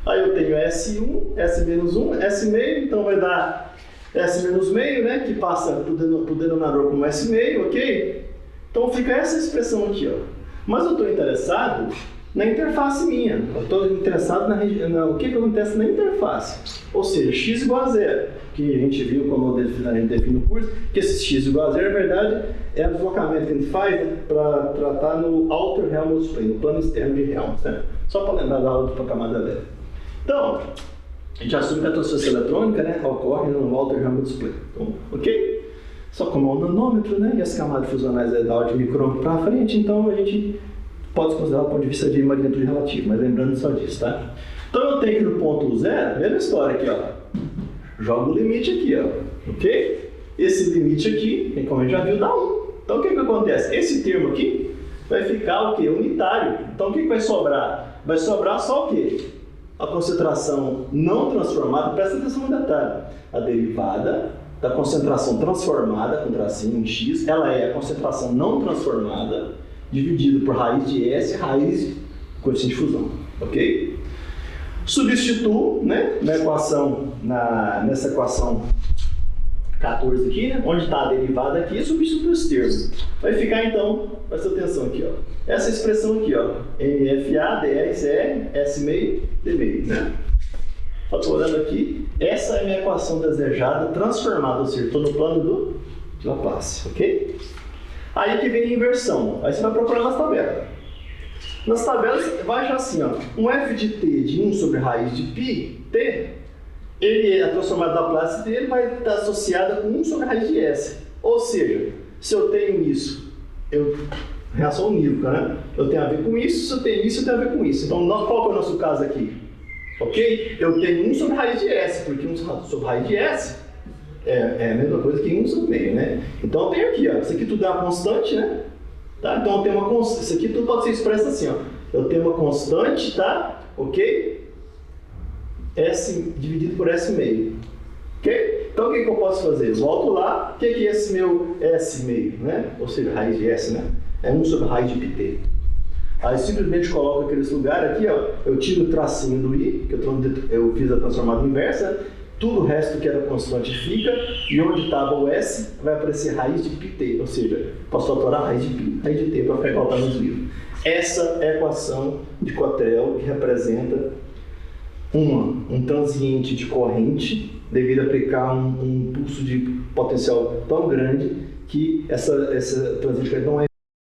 S1: Aí eu tenho S1, S menos 1, S meio, então vai dar S menos meio, né? Que passa para o denominador como S meio, ok? Então fica essa expressão aqui, ó. Mas eu estou interessado na interface minha. Eu estou interessado o que acontece na interface. Ou seja, x igual a zero. Que a gente viu quando a gente define o curso, que esse x igual a zero, na verdade, é o deslocamento que a gente faz, né, para tratar no Outer Helmholtz Plane, no plano externo de Helmholtz, né? Só para lembrar da aula de camada leve. Então, a gente assume que a transferência eletrônica, né, ocorre no Outer Helmholtz Plane. Então, ok? Só como é um nanômetro, né, e as camadas fusionais é da ordem de micrômetro para frente, então a gente pode considerar do ponto de vista de magnitude relativa, mas lembrando só disso, tá? Então eu tenho aqui no ponto zero, mesma história aqui, ó. Jogo o limite aqui, ó. Ok? Esse limite aqui, como a gente já viu, dá 1. Então o que acontece? Esse termo aqui vai ficar o quê? Unitário. Então o que vai sobrar? Vai sobrar só o quê? A concentração não transformada, presta atenção no detalhe. A derivada da concentração transformada, com tracinho em x, ela é a concentração não transformada dividido por raiz de S, raiz do coeficiente de fusão, ok? Substituo, né, nessa equação 14 aqui, né, onde está a derivada aqui, substituo esse termo. Vai ficar então, presta atenção aqui, ó, essa expressão aqui, ó, NFA, DRCR, S meio, D meio, né? Estou olhando aqui, essa é a minha equação desejada transformada, ou seja, estou no plano do Laplace, ok? Aí que vem a inversão. Aí você vai procurar nas tabelas. Nas tabelas vai achar assim, ó, um f de t de 1 sobre raiz de π, t, ele é transformado da Laplace dele, vai estar associada com 1 sobre raiz de s. Ou seja, se eu tenho isso, reação unívoca, né? Eu tenho a ver com isso, se eu tenho isso, eu tenho a ver com isso. Então, qual que é o nosso caso aqui? Ok? Eu tenho 1 sobre raiz de s, porque 1 sobre raiz de s é a mesma coisa que 1 sobre meio, né? Então eu tenho aqui, ó, isso aqui tudo é uma constante, né? Tá? Então eu tenho uma constante, isso aqui tudo pode ser expresso assim, ó. Eu tenho uma constante, tá? Ok? S dividido por S meio. Ok? Então o que eu posso fazer? Eu volto lá, o que é esse meu S meio, né? Ou seja, raiz de S, né? É 1 sobre raiz de πt. Aí simplesmente coloco aqueles lugares aqui, ó. Eu tiro o tracinho do i, que eu fiz a transformada inversa. Tudo o resto que era constante fica, e onde estava o S vai aparecer raiz de πt, ou seja, posso alterar raiz de π, raiz de t para ficar igual está nos livros. Essa é a equação de Cottrell que representa um transiente de corrente devido a aplicar um pulso de potencial tão grande que essa transiente de corrente não é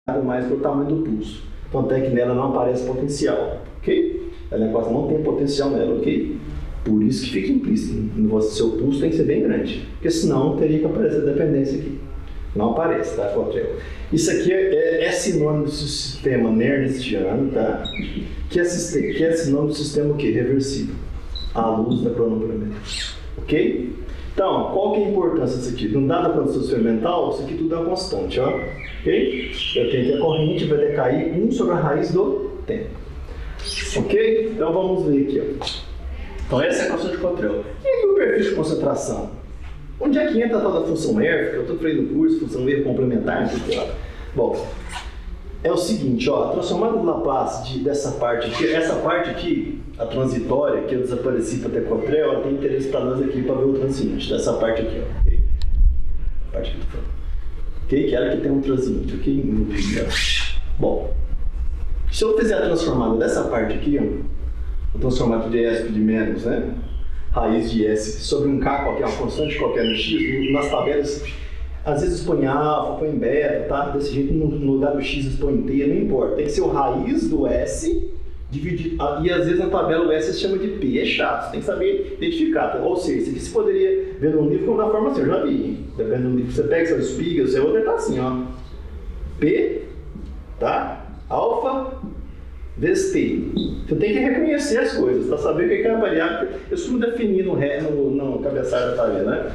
S1: nada mais pelo tamanho do pulso. Tanto é que nela não aparece potencial, ok? Ela equação não tem potencial nela, ok? Por isso que fica implícito, seu pulso tem que ser bem grande, porque senão teria que aparecer a dependência aqui. Não aparece, tá, Cottrell? Isso aqui é sinônimo do sistema Nernstiano, tá? Que é sinônimo do sistema o quê? Reversível, à luz da cronometria. Ok? Então, qual que é a importância disso aqui? Num dado condição experimental, isso aqui tudo é uma constante, ó. Ok? Eu tenho que a corrente vai decair 1 sobre a raiz do tempo. Ok? Então vamos ver aqui, ó. Então essa é a equação de Cottrell. E o perfil de concentração? Onde é que entra a tal da função ERF, que eu estou falando no curso, função E complementar? Bom, é o seguinte, ó, a transformada de Laplace dessa parte aqui, essa parte aqui, a transitória, que eu desapareci para ter Cottrell, ela tem interesse para nós aqui para ver o transiente, dessa parte aqui, ó. parte que eu tô falando. Ok? Que ela que tem um transiente, ok? No loop dela. Bom, se eu fizer a transformada dessa parte aqui, ó, o transformado de S de menos, né? Raiz de S sobre um K qualquer, uma constante qualquer no X, nas tabelas, às vezes põe alfa, põe beta, tá? Desse jeito, no lugar do X põe inteiro, não importa. Tem que ser o raiz do S dividido, e às vezes na tabela o S se chama de P, é chato, você tem que saber identificar. Tá? Ou seja, isso aqui você poderia ver num livro como da forma assim, eu já vi. Dependendo do livro que você pega, você espiga, você outra tá assim, ó. P, tá? Alfa vezes T. Você tem que reconhecer as coisas, para saber o que é a variável. Eu costumo definir no cabeçalho da tabela, né?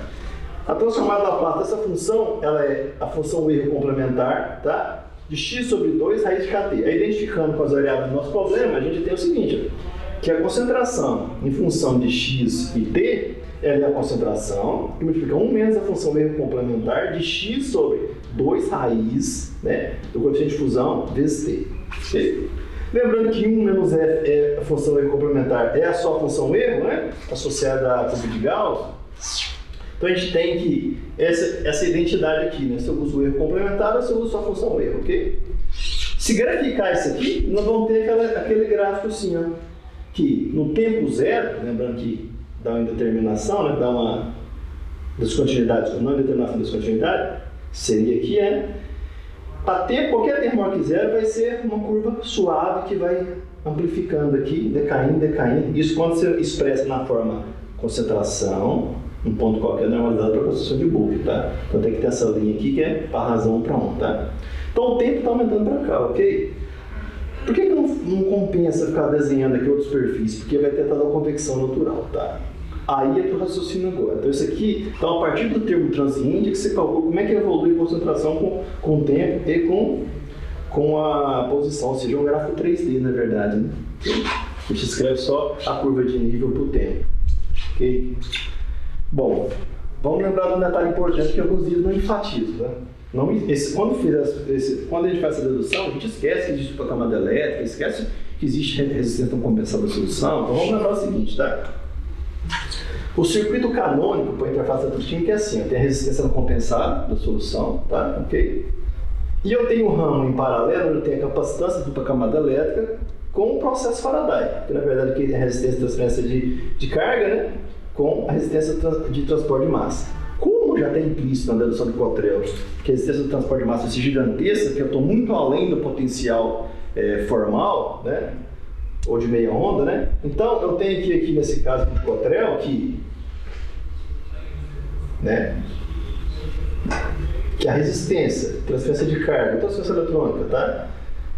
S1: A transformada Laplace dessa função, ela é a função erro complementar, tá? De x sobre 2 raiz de kt. Aí, identificando com as variáveis do nosso problema, a gente tem o seguinte, que a concentração em função de x e t, ela é a concentração que multiplica 1 menos a função erro complementar de x sobre 2 raiz, né, do coeficiente de fusão vezes t. Okay? Lembrando que 1 menos f é a função erro complementar, é a só função erro, né, associada à curva de Gauss. Então a gente tem que essa identidade aqui, né? Se eu uso o erro complementar ou se eu uso só a função erro, ok? Se graficar isso aqui, nós vamos ter aquele gráfico assim, ó, que no tempo zero, lembrando que dá uma indeterminação, né? Dá uma descontinuidade, não indeterminação, descontinuidade, seria aqui, para ter qualquer termo maior que zero, vai ser uma curva suave que vai amplificando aqui, decaindo, decaindo. Isso quando você expressa na forma concentração, um ponto qualquer normalizado para a construção de bulk, tá? Então tem que ter essa linha aqui que é para razão 1 para 1, tá? Então o tempo está aumentando para cá, ok? Por que não compensa ficar desenhando aqui outros perfis? Porque vai tentar dar uma convecção natural, tá? Aí é para o raciocínio agora. Então isso aqui, então a partir do termo transiente, que você calcula como é que evolui a concentração com o tempo e com a posição, ou seja, um gráfico 3D, na verdade, né? A gente escreve só a curva de nível para o tempo, ok? Bom, vamos lembrar de um detalhe importante que alguns vídeos não enfatizam, né? Quando a gente faz essa dedução, a gente esquece que existe uma camada elétrica, esquece que existe resistência não compensada da solução. Então vamos lembrar o seguinte, tá? O circuito canônico para a interface eletroquímica é assim, tem a resistência não compensada da solução, tá? Ok? E eu tenho um ramo em paralelo, onde eu tenho a capacitância dupla camada elétrica com o processo Faraday, que na verdade que é a resistência de transferência de carga, né? Com a resistência de transporte de massa. Como já tem implícito na dedução de Cottrell que a resistência do transporte de massa é gigantesca, que eu estou muito além do potencial formal, né, ou de meia onda, né? Então eu tenho aqui nesse caso de Cottrell que a resistência, transferência de carga, transferência eletrônica, tá?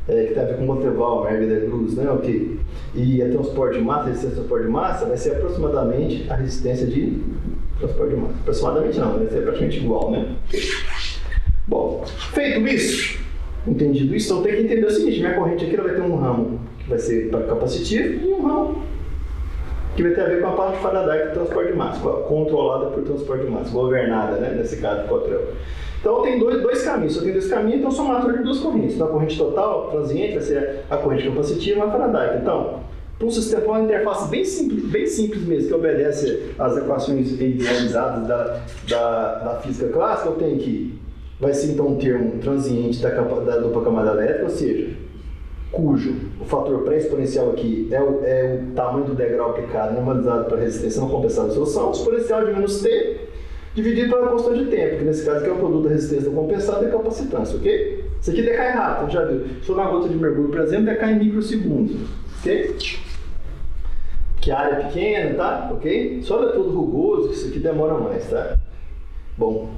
S1: Que tem a ver com Montreval, Merger-Cruz, né? Ok. E a transporte de massa, a resistência de transporte de massa vai ser aproximadamente a resistência de transporte de massa. Aproximadamente não, vai ser praticamente igual, né? Bom, feito isso, entendido isso, então tem que entender o seguinte, minha corrente aqui ela vai ter um ramo que vai ser capacitivo e um ramo que vai ter a ver com a parte de Faraday do transporte de massa, controlada por transporte de massa, governada, né? Nesse caso do Cottrell. Então tem dois caminhos, se eu tenho dois caminhos, então somatório de duas correntes. Então a corrente total, transiente, vai ser a corrente capacitiva e a Faraday. Então, para um sistema, uma interface bem simples mesmo, que obedece às equações idealizadas da física clássica, eu tenho que, vai ser então um termo transiente da dupla camada elétrica, ou seja, cujo o fator pré-exponencial aqui é o tamanho do degrau aplicado normalizado para a resistência não compensada da solução, exponencial de menos t, dividido pela constante de tempo, que nesse caso aqui é o produto da resistência compensada e a capacitância, ok? Isso aqui decai rápido, já viu? Se for uma gota de mergulho, por exemplo, decai em microsegundos, ok? Que a área é pequena, tá? Ok? Só é todo rugoso, isso aqui demora mais, tá? Bom,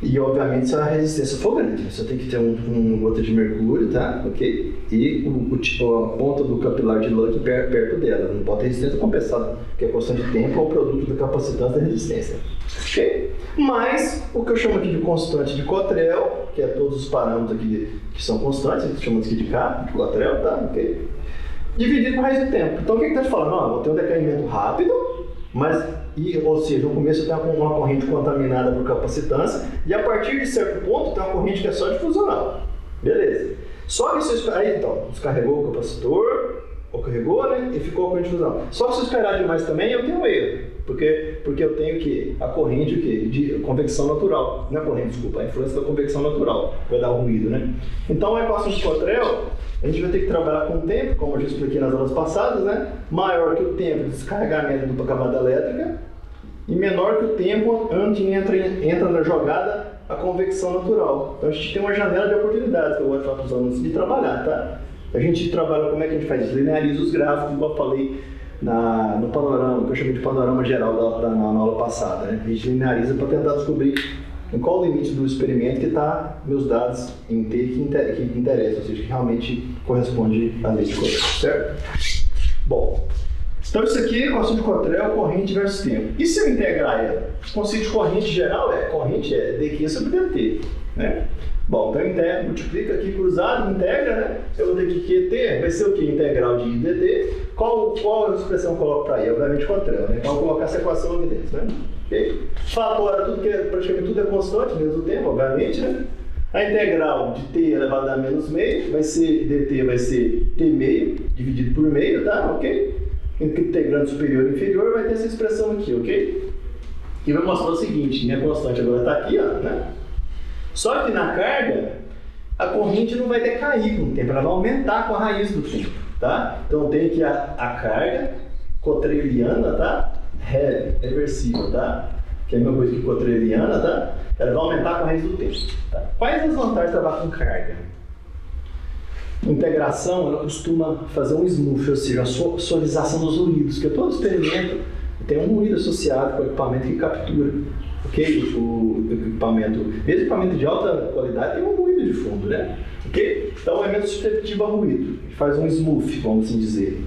S1: e obviamente se a resistência for grande, você tem que ter uma gota de mercúrio, tá? Ok? E a ponta do capilar de Luck perto dela, não pode ter resistência compensada, que é a constante de tempo, é o produto da capacitância da resistência. Ok? Mas o que eu chamo aqui de constante de Cottrell, que é todos os parâmetros aqui que são constantes, a gente chama aqui de K, de Cottrell, tá? Ok? Dividido por raiz de tempo. Então o que está te falando? Não, vou ter um decaimento rápido, ou seja, no começo eu tenho uma corrente contaminada por capacitância, e a partir de certo ponto tem uma corrente que é só difusional. Beleza. Só que se aí então, descarregou o capacitor, ou carregou, né? E ficou a corrente difusional. Só que se eu esperar demais também, eu tenho um erro. Porque Porque eu tenho que a corrente o quê? De convecção natural. Não é corrente, desculpa, a influência da convecção natural, vai dar ruído, né? Então a equação de Cottrell, a gente vai ter que trabalhar com o tempo, como eu já expliquei nas aulas passadas, né? Maior que o tempo de descarregamento da camada elétrica e menor que o tempo onde entra na jogada a convecção natural. Então a gente tem uma janela de oportunidades que eu vou falar para os alunos de trabalhar, tá? A gente trabalha como é que a gente faz? Lineariza os gráficos, igual eu falei no panorama, que eu chamei de panorama geral na aula passada, né? A gente lineariza para tentar descobrir em qual o limite do experimento que está meus dados em T que interessa, ou seja, que realmente corresponde à lei de Cottrell, certo? Bom, então isso aqui é a equação de Cottrell, corrente versus tempo. E se eu integrar ela? O conceito de corrente geral corrente é dQ sobre dt, né? Bom, então integro, multiplica aqui cruzado, integra, né? Eu vou ter que QT, vai ser o que? Integral de I dt. Qual expressão eu coloco para I? Obviamente Cottrell, né? Então eu vou colocar essa equação ali dentro, né? Okay? Fatora tudo que praticamente tudo é constante, mesmo tempo, obviamente, né? A integral de t elevado a menos meio vai ser dt, vai ser t meio dividido por meio, tá? Ok? Integrando superior e inferior vai ter essa expressão aqui, ok? E vai mostrar o seguinte, minha constante agora está aqui, ó, né? Só que na carga, a corrente não vai decair com o tempo, ela vai aumentar com a raiz do tempo, tá? Então tem aqui a carga cottrelliana, tá? Reversível, tá? Que é a mesma coisa que cottrelliana, tá? Ela vai aumentar com a raiz do tempo, tá? Quais as vantagens de trabalhar com carga? Integração, ela costuma fazer um smooth, ou seja, a suavização dos ruídos, que todo experimento tem um ruído associado com o equipamento que captura, ok? O equipamento, mesmo equipamento de alta qualidade, tem um ruído de fundo, né? Ok? Então é menos suscetível a ruído, faz um smooth, vamos assim dizer.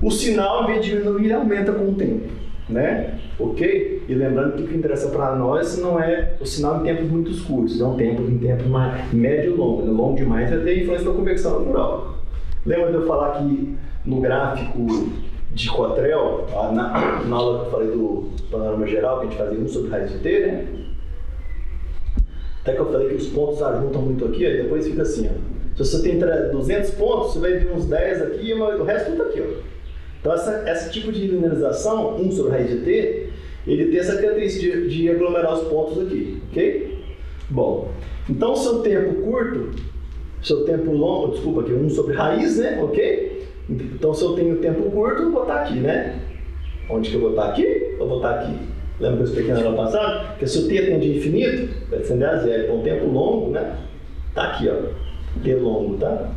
S1: O sinal, em vez de diminuir, ele aumenta com o tempo, né? Ok? E lembrando que o que interessa para nós não é o sinal em tempos muito curtos, é um tempo em tempo mais médio e longo. Longo demais vai ter influência da convecção natural. Lembra de eu falar que no gráfico de Cottrell, na aula que eu falei do panorama geral, que a gente fazia 1 sobre raiz de t, né? Até que eu falei que os pontos ajuntam muito aqui, aí depois fica assim, ó. Se você tem 200 pontos, você vai ver uns 10 aqui, mas o resto tudo aqui, ó. Então esse tipo de linearização, 1 sobre raiz de t, ele tem essa característica de aglomerar os pontos aqui, ok? Bom, então seu tempo curto, seu tempo longo, desculpa aqui, 1 sobre raiz, né? Ok? Então se eu tenho tempo curto, eu vou botar aqui, né? Onde que eu vou botar aqui? Eu vou botar aqui. Lembra que eu expliquei na aula passada? Que se o t tende a infinito, vai tender a zero. Então o tempo longo, né? Tá aqui, ó. T longo, tá?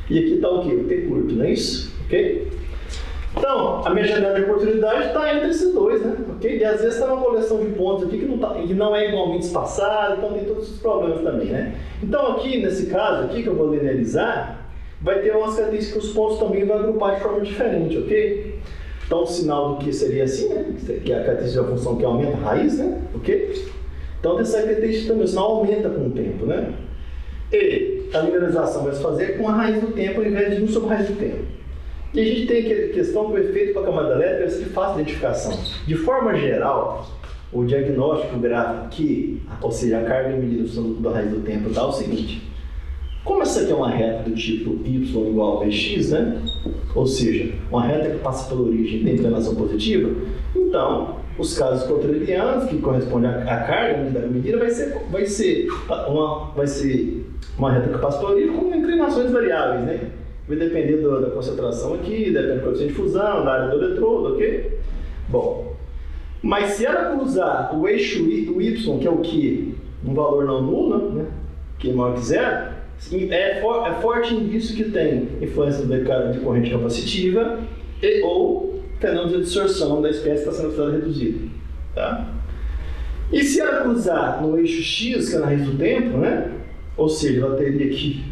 S1: E aqui tá o quê? O t curto, não é isso? Ok? Então, a minha janela de oportunidade está entre esses dois, né? Okay? E às vezes está uma coleção de pontos aqui que não é igualmente espaçada, então tem todos esses problemas também, né? Então aqui, nesse caso aqui que eu vou linearizar, vai ter umas características que os pontos também vão agrupar de forma diferente, ok? Então o sinal do que seria assim, né? Que é a característica da função que aumenta a raiz, né? Ok? Então tem essa característica também, o sinal aumenta com o tempo, né? E a linearização vai se fazer com a raiz do tempo ao invés de 1 sobre a raiz do tempo. E a gente tem a questão que o efeito para a camada elétrica é de fácil identificação. De forma geral, o diagnóstico gráfico, ou seja, a carga medida da raiz do tempo, dá o seguinte. Como essa aqui é uma reta do tipo y igual a vx, né? Ou seja, uma reta que passa pela origem da inclinação positiva, então, os casos cottrellianos, que correspondem à carga medida, vai ser uma reta que passa pela origem com inclinações variáveis, né? Vai depender da concentração aqui, depende do coeficiente de fusão, da área do eletrodo, ok? Bom, mas se ela cruzar o eixo o y, que é o que? Um valor não nulo, né? Que é maior que zero, é forte indício que tem influência de corrente capacitiva ou fenômeno de absorção da espécie que está sendo estudada reduzida, tá? E se ela cruzar no eixo x, que é na raiz do tempo, né? Ou seja, ela teria aqui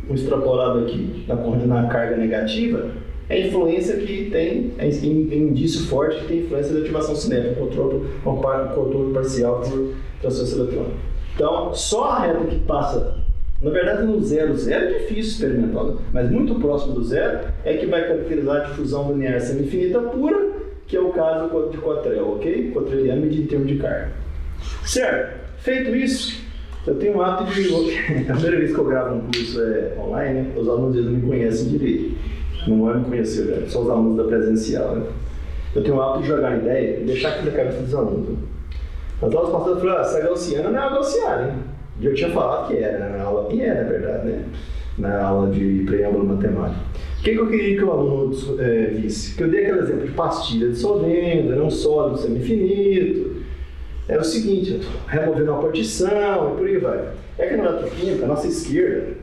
S1: um extrapolado aqui na carga negativa, é a influência que tem, é indício forte que tem influência da ativação cinética, controle parcial por transferência eletrônica. Então, só a reta que passa, na verdade no zero é difícil experimentar, né? Mas muito próximo do zero é que vai caracterizar a difusão linear semi-infinita pura, que é o caso de Cottrell, ok? Cottrelliano medido em termos de carga. Certo? Feito isso, eu tenho um hábito de... A primeira vez que eu gravo um curso online, né, os alunos eles não me conhecem direito. Não é me conhecer, né? Só os alunos da presencial, né? Eu tenho o hábito de jogar ideia e deixar aqui na cabeça dos alunos. Nas aulas passadas eu falei, essa gaussiana não é uma gaussiana, hein? E eu tinha falado que era, né, na aula, e é na verdade, né? Na aula de preâmbulo matemático. O que eu queria que o aluno visse? Que eu dei aquele exemplo de pastilha dissolvendo, era um sólido semi-infinito. É o seguinte, removendo uma partição e por aí vai. É que na eletroquímica, a nossa esquerda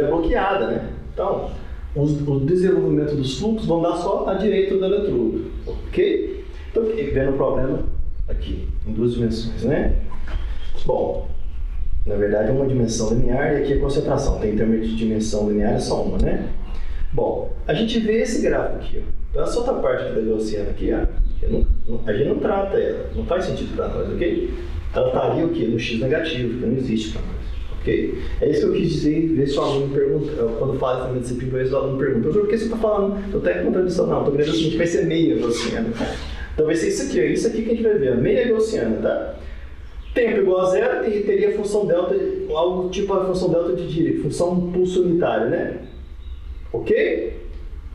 S1: é bloqueada, né? Então, o desenvolvimento dos fluxos vão dar só à direita do eletrodo, ok? Então, vendo o problema aqui, em duas dimensões, né? Bom, na verdade é uma dimensão linear e aqui é concentração. Tem termo de dimensão linear, é só uma, né? Bom, a gente vê esse gráfico aqui, ó. Então essa outra parte aqui da gaussiana aqui, ó, a gente não trata ela, não faz sentido para nós, ok? Ela estaria o quê? No x negativo, que não existe para nós. Okay? É isso que eu quis dizer, ver se o aluno pergunta, quando fala também desse tipo, o aluno pergunta, professor, por que você está falando? Estou até em contradição, não, estou querendo o seguinte, vai ser meia gaussiana. Então vai ser isso aqui, é isso aqui que a gente vai ver, meia gaussiana, tá? Tempo igual a zero, teria a função delta, algo tipo a função delta de Dirac, função pulso unitário, né? Ok?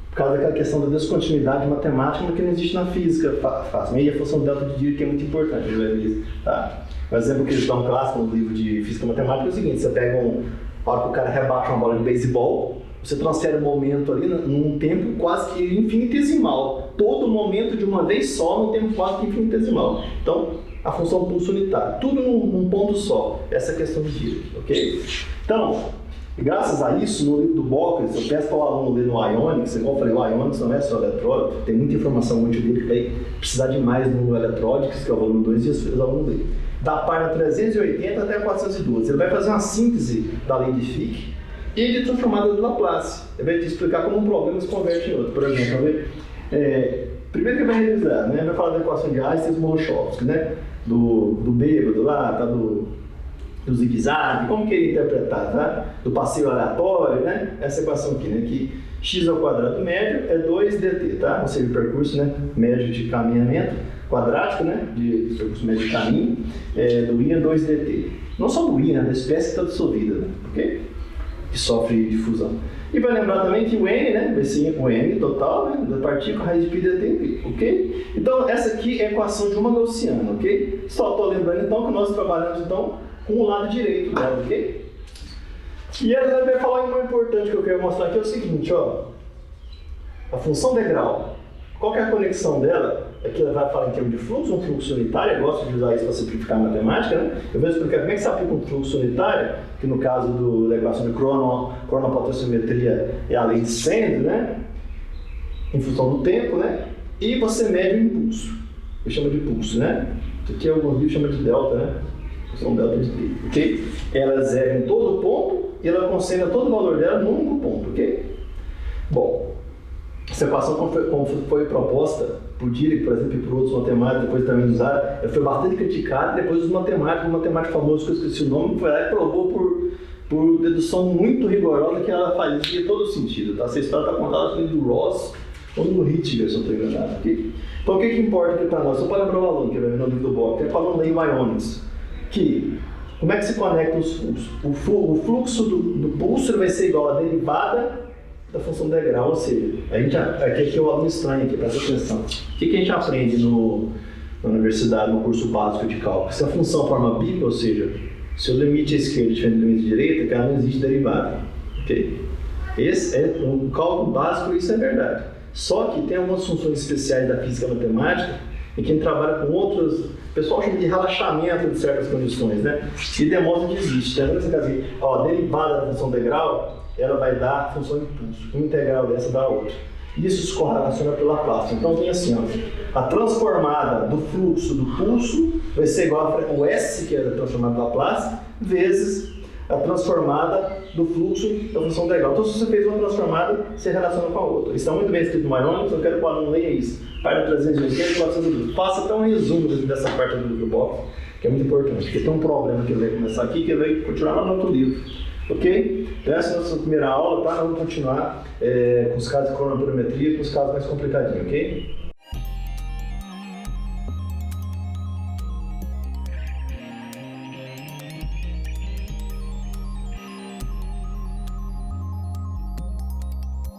S1: Por causa daquela questão da descontinuidade matemática, que não existe na física fácil. Meia função delta de Dirac é muito importante, a gente vai ver isso, tá? Um exemplo que eles dão clássico no livro de Física Matemática é o seguinte, você pega a hora que o cara rebate uma bola de beisebol, você transfere o momento ali num tempo quase que infinitesimal. Todo momento de uma vez só, num tempo quase que infinitesimal. Então, a função pulso unitário, tudo num ponto só. Essa é a questão de Dirac, ok? Então, graças a isso, no livro do Bockers, eu peço para o aluno ler no Ionics, igual eu falei, o Ionics não é só eletrônico, tem muita informação útil dele que vai precisar de mais no Electronics, que é o volume 2, e os alunos dele. Da página 380 até a 412. Ele vai fazer uma síntese da lei de Fick e de transformada de Laplace. Ele vai te explicar como um problema se converte em outro. Por exemplo, primeiro que ele vai revisar, né? Vai falar da equação de Einstein-Molotov, né? Do bêbado lá, tá? Do zigue-zague, como que ele interpretar, tá? Do passeio aleatório, né? Essa equação aqui, né? Que x ao quadrado médio é 2dt, tá? Ou seja, o percurso, né? Médio de caminhamento quadrático, né? De percurso médio de caminho, do I é 2dt. Não só do I, né? Da espécie que está dissolvida, né? Ok? Que sofre difusão. E vai lembrar também que o N, né? Vai ser o N total, né? Da partícula, raiz de π dt, ok? Então, essa aqui é a equação de uma gaussiana, ok? Só estou lembrando, então, que nós trabalhamos, então, com o lado direito dela, ok? E ela vai falar uma importante que eu quero mostrar aqui, é o seguinte, ó. A função degrau, qual que é a conexão dela? Aqui ela vai falar em termos de fluxo, um fluxo unitário, eu gosto de usar isso para simplificar a matemática, né? Eu vou explicar como é que se aplica um fluxo unitário, que no caso da equação de cronopotentiometria é a lei de Sand, né? Em função do tempo, né? E você mede o impulso, eu chamo de pulso, né? Aqui alguns livros chamam de delta, né? Função delta de t, ok? Ela zera em todo ponto e ela concentra todo o valor dela num único ponto, ok? Bom, essa equação, como foi proposta por Dirac, por exemplo, e por outros matemáticos, depois também usaram, ela foi bastante criticada, depois os matemáticos, um matemático famoso que eu esqueci o nome, foi lá e provou por dedução muito rigorosa que ela fazia todo sentido, tá? Essa história está contada no livro do Ross ou no Rittiger, se eu estou enganado, ok? Então o que importa aqui para nós? Só para lembrar o aluno que vai ver no livro do Bock, é para o aluno ler o Ionics, que como é que se conecta os fluxos? O fluxo do pulso vai ser igual à derivada da função degrau, ou seja, aqui é o aluno estranho, aqui, presta atenção. O que a gente aprende na universidade, no curso básico de cálculo? Se a função forma bíblica, ou seja, se o limite à esquerda é diferente do limite à direita, cara, não existe derivada. Ok? Esse é um cálculo básico, isso é verdade. Só que tem algumas funções especiais da física matemática em que a gente trabalha com outras. O pessoal chama de relaxamento de certas condições, né? E demonstra que existe. Tá vendo essa casinha? Ó, a derivada da função degrau, ela vai dar a função de impulso. Uma integral dessa dá a outra. Isso se correlaciona pela Laplace. Então tem assim, ó, a transformada do fluxo do pulso vai ser igual ao S, que é a transformada da Laplace, vezes a transformada do fluxo da função degrau. Então se você fez uma transformada, você relaciona com a outra. Isso está muito bem escrito no Ionics, eu quero que o aluno leia isso. Página 380 e 412. Faça até um resumo dessa parte do livro Bock, que é muito importante, porque tem um problema que ele vai começar aqui, que ele vai continuar lá no outro livro. Ok? Então essa é a nossa primeira aula, tá? Nós vamos continuar com os casos de cronometrimetria, com os casos mais complicadinhos, ok?